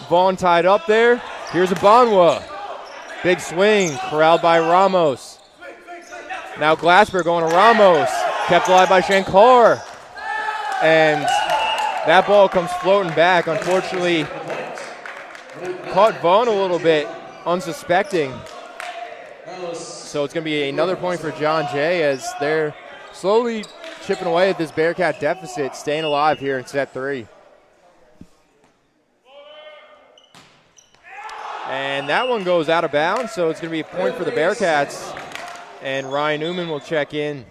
Vaughn tied up there. Here's Ubanwa. Big swing, corralled by Ramos. Now Glasper going to Ramos. Kept alive by Shankar. And that ball comes floating back. Unfortunately, caught Vaughn a little bit unsuspecting. So it's going to be another point for John Jay as they're slowly chipping away at this Bearcat deficit, staying alive here in set 3. And that one goes out of bounds, so it's going to be a point for the Bearcats. And Ryan Newman will check in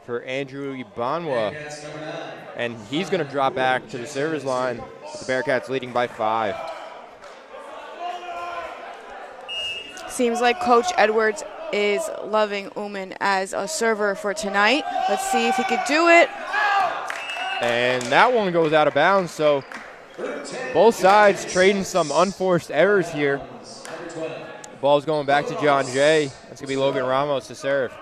for Andrew Ubanwa. And he's going to drop back to the service line with the Bearcats leading by 5. Seems like Coach Edwards is loving Uman as a server for tonight. Let's see if he could do it. And that one goes out of bounds, so both sides trading some unforced errors here. The ball's going back to John Jay. That's going to be Logan Ramos to serve.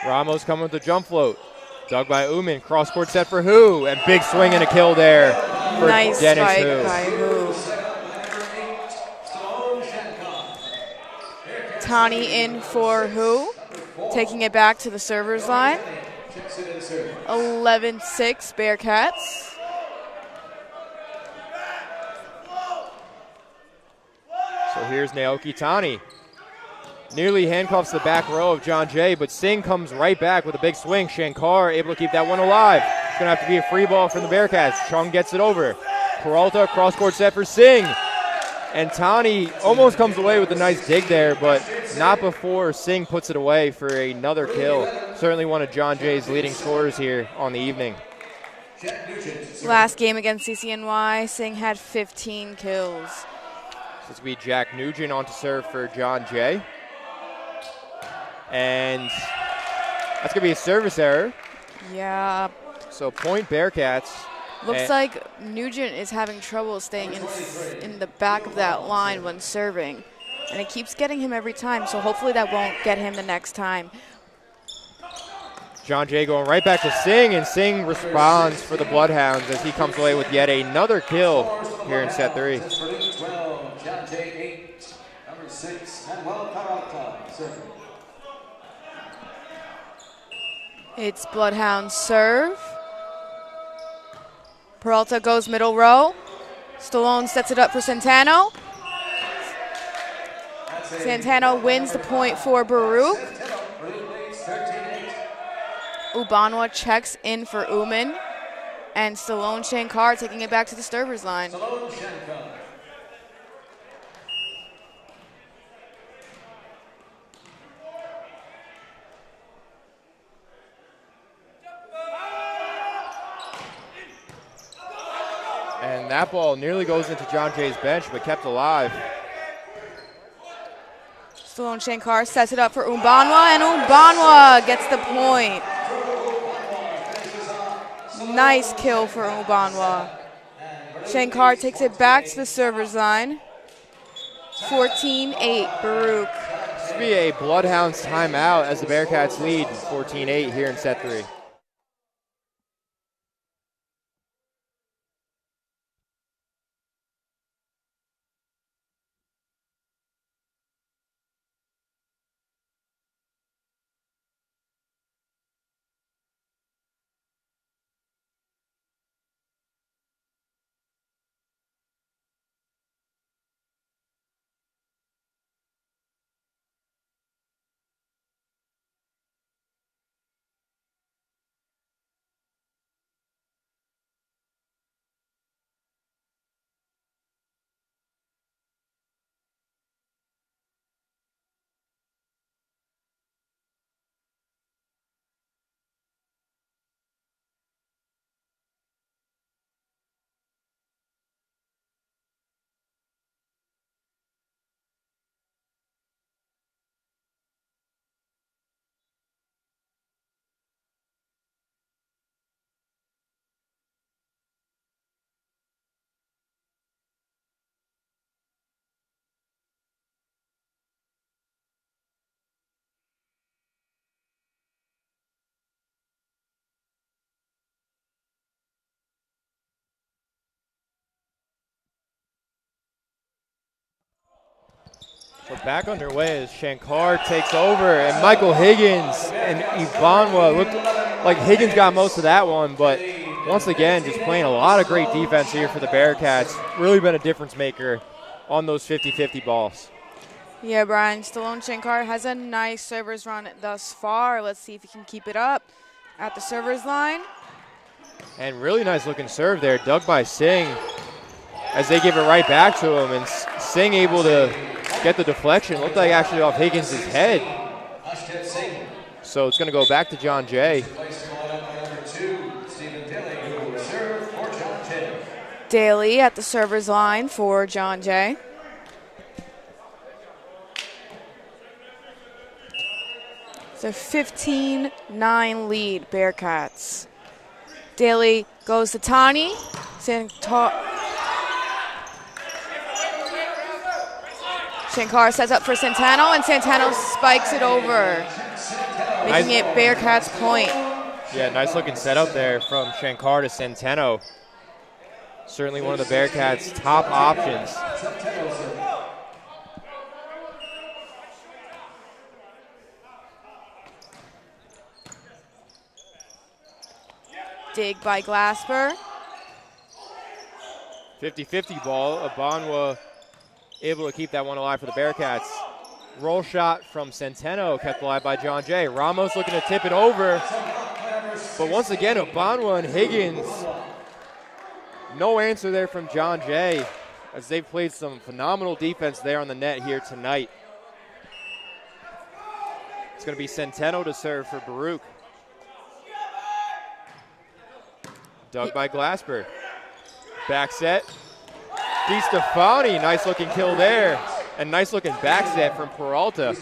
Ramos coming with the jump float. Dug by Uman. Cross-court set for Hu. And big swing and a kill there for nice Dennis strike Hu. by Hu. Tani in for Hu. Taking it back to the server's line. 11-6 Bearcats. So here's Naoki Tani. Nearly handcuffs the back row of John Jay, but Singh comes right back with a big swing. Shankar able to keep that one alive. It's going to have to be a free ball from the Bearcats. Chung gets it over. Peralta, cross-court set for Singh. And Tani almost comes away with a nice dig there, but not before Singh puts it away for another kill. Certainly one of John Jay's leading scorers here on the evening. Last game against CCNY, Singh had 15 kills. So it's going to be Jack Nugent on to serve for John Jay. And that's going to be a service error. Yeah. So point Bearcats. Looks like Nugent is having trouble staying in the back of that line when serving. And it keeps getting him every time, so hopefully that won't get him the next time. John Jay going right back to Singh, and Singh responds for the Bloodhounds as he comes away with yet another kill here in set 3. John Jay 8, number 6, Manuel Peralta, serving. It's Bloodhound serve. Peralta goes middle row. Stallone sets it up for Centeno. Centeno wins the point for Baruch. Ubanwa checks in for Uman. And Stallone Shankar taking it back to the server's line. And that ball nearly goes into John Jay's bench, but kept alive. Stallone Shankar sets it up for Ubanwa, and Ubanwa gets the point. Nice kill for Ubanwa. Shankar takes it back to the server's line. 14-8 Baruch. This will be a Bloodhounds timeout as the Bearcats lead 14-8 here in set 3. So back underway as Shankar takes over, and Michael Higgins and Ubanwa looked like Higgins got most of that one, but once again, just playing a lot of great defense here for the Bearcats. Really been a difference maker on those 50-50 balls. Yeah, Brian, Stallone Shankar has a nice servers run thus far. Let's see if he can keep it up at the servers line. And really nice looking serve there, dug by Singh as they give it right back to him, and Singh able to get the deflection. Looked like actually off Higgins' head. So it's going to go back to John Jay. Daly at the server's line for John Jay. It's a 15-9 lead, Bearcats. Daly goes to Tani. Shankar sets up for Centeno, and Centeno spikes it over, making it Bearcats point. Yeah, nice looking setup there from Shankar to Centeno. Certainly one of the Bearcats' top options. Dig by Glasper. 50-50 ball. Ubanwa able to keep that one alive for the Bearcats. Roll shot from Centeno kept alive by John Jay. Ramos looking to tip it over. But once again, Ubanwa and Higgins. No answer there from John Jay as they've played some phenomenal defense there on the net here tonight. It's going to be Centeno to serve for Baruch. Dug by Glasper. Back set. DiStefani, nice looking kill there. And nice looking back set from Peralta.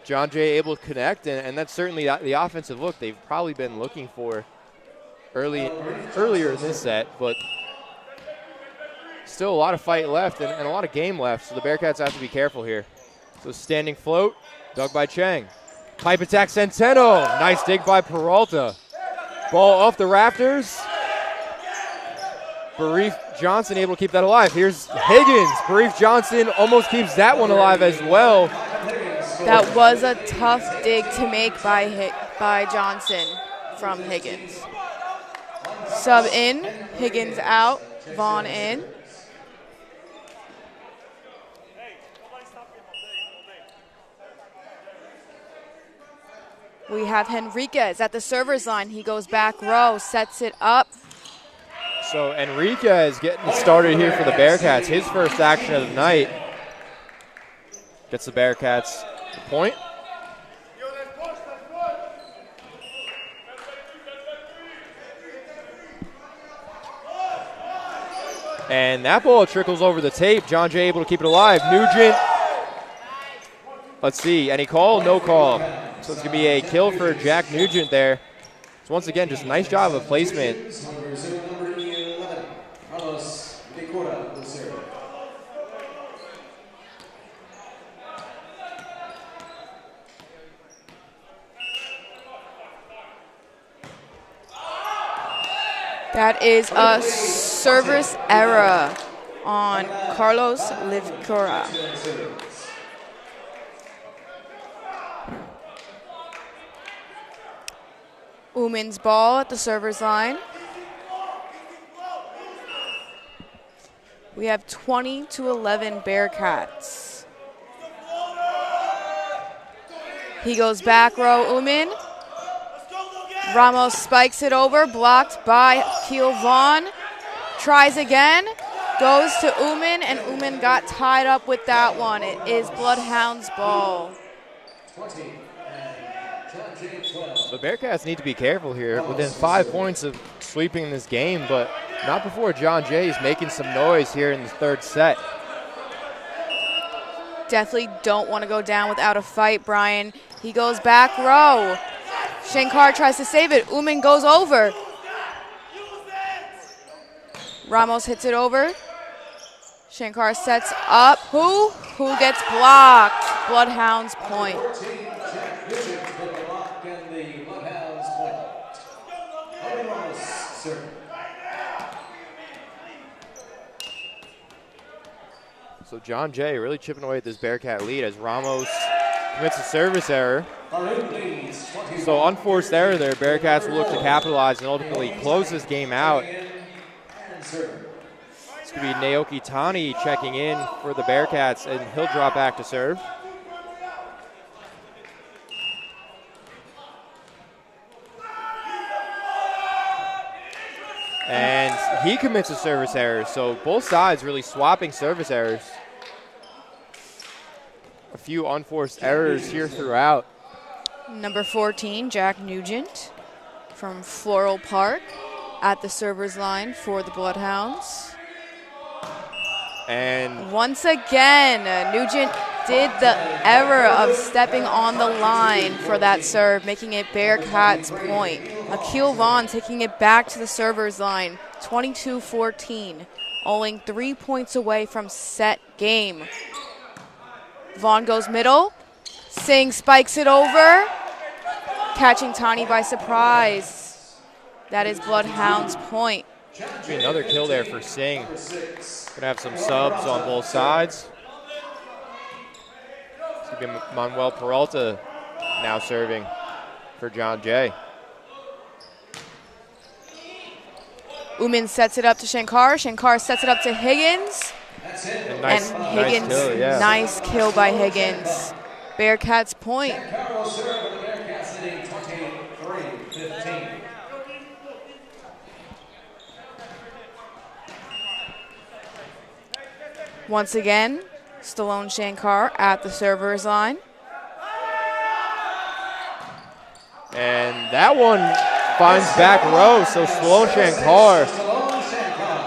John Jay able to connect, and that's certainly the offensive look they've probably been looking for earlier in this set, but still a lot of fight left and a lot of game left, so the Bearcats have to be careful here. So standing float, dug by Chang. Pipe attack Centeno, nice dig by Peralta. Ball off the rafters. Barif Johnson able to keep that alive. Here's Higgins. Barif Johnson almost keeps that one alive as well. That was a tough dig to make by Johnson from Higgins. Sub in, Higgins out, Vaughn in. We have Henriquez at the server's line. He goes back row, sets it up. So Enriquez getting started here for the Bearcats. His first action of the night. Gets the Bearcats the point. And that ball trickles over the tape. John Jay able to keep it alive. Nugent. Let's see. Any call? No call. So it's going to be a kill for Jack Nugent there. So once again, just nice job of placement. That is a service error on Carlos Livcura. Uman's ball at the server's line. We have 20-11 Bearcats. He goes back row, Uman. Ramos spikes it over, blocked by Keel Vaughn. Tries again, goes to Uman, and Uman got tied up with that one. It is Bloodhounds' ball. The Bearcats need to be careful here. Within 5 points of sweeping this game, but not before John Jay is making some noise here in the third set. Definitely don't want to go down without a fight, Brian. He goes back row. Shankar tries to save it. Uman goes over. Ramos hits it over. Shankar sets up. Who gets blocked? Bloodhounds point. So John Jay really chipping away at this Bearcat lead as Ramos commits a service error. So unforced error there. Bearcats will look to capitalize and ultimately close this game out. It's going to be Naoki Tani checking in for the Bearcats, and he'll drop back to serve. And he commits a service error, so both sides really swapping service errors. A few unforced errors here throughout. Number 14, Jack Nugent from Floral Park at the server's line for the Bloodhounds. And once again, Nugent did the error of stepping on the line for that serve, making it Bearcats' point. Akil Vaughn taking it back to the server's line, 22-14, only 3 points away from set game. Vaughn goes middle. Singh spikes it over, catching Tani by surprise. That is Bloodhound's point. Be another kill there for Singh. Gonna have some subs on both sides. It's gonna be Manuel Peralta now serving for John Jay. Uman sets it up to Shankar. Shankar sets it up to Higgins. And Higgins, nice kill, yeah. Nice kill by Higgins. Bearcats point. Once again, Stallone Shankar at the server's line. And that one finds back row, so Stallone Shankar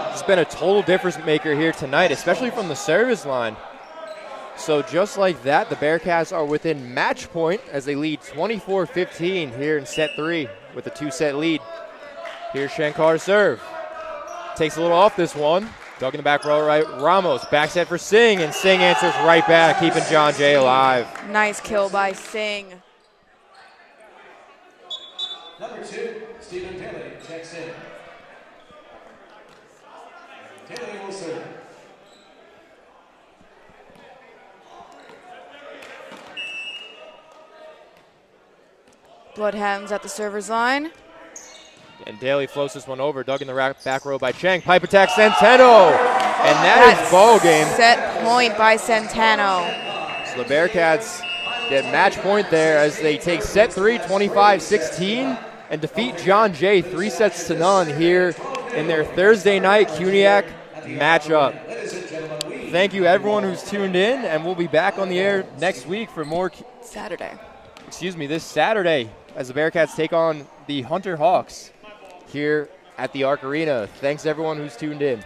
has been a total difference maker here tonight, especially from the service line. So just like that, the Bearcats are within match point as they lead 24-15 here in set 3 with a 2-set lead. Here's Shankar's serve. Takes a little off this one. Dug in the back row right. Ramos back set for Singh, and Singh answers right back, keeping John Jay alive. Nice kill by Singh. Number 2, Stephen Tilly checks in. Tilly will serve. Bloodhounds at the server's line. And Daly floats this one over, dug in the back row by Chang. Pipe attack, Centeno. And that's ball game. Set point by Centeno. So the Bearcats get match point there as they take set 3, 25-16, and defeat John Jay 3-0 here in their Thursday night CUNYAC matchup. Thank you everyone who's tuned in, and we'll be back on the air next week for more this Saturday as the Bearcats take on the Hunter Hawks here at the Arc Arena. Thanks everyone who's tuned in.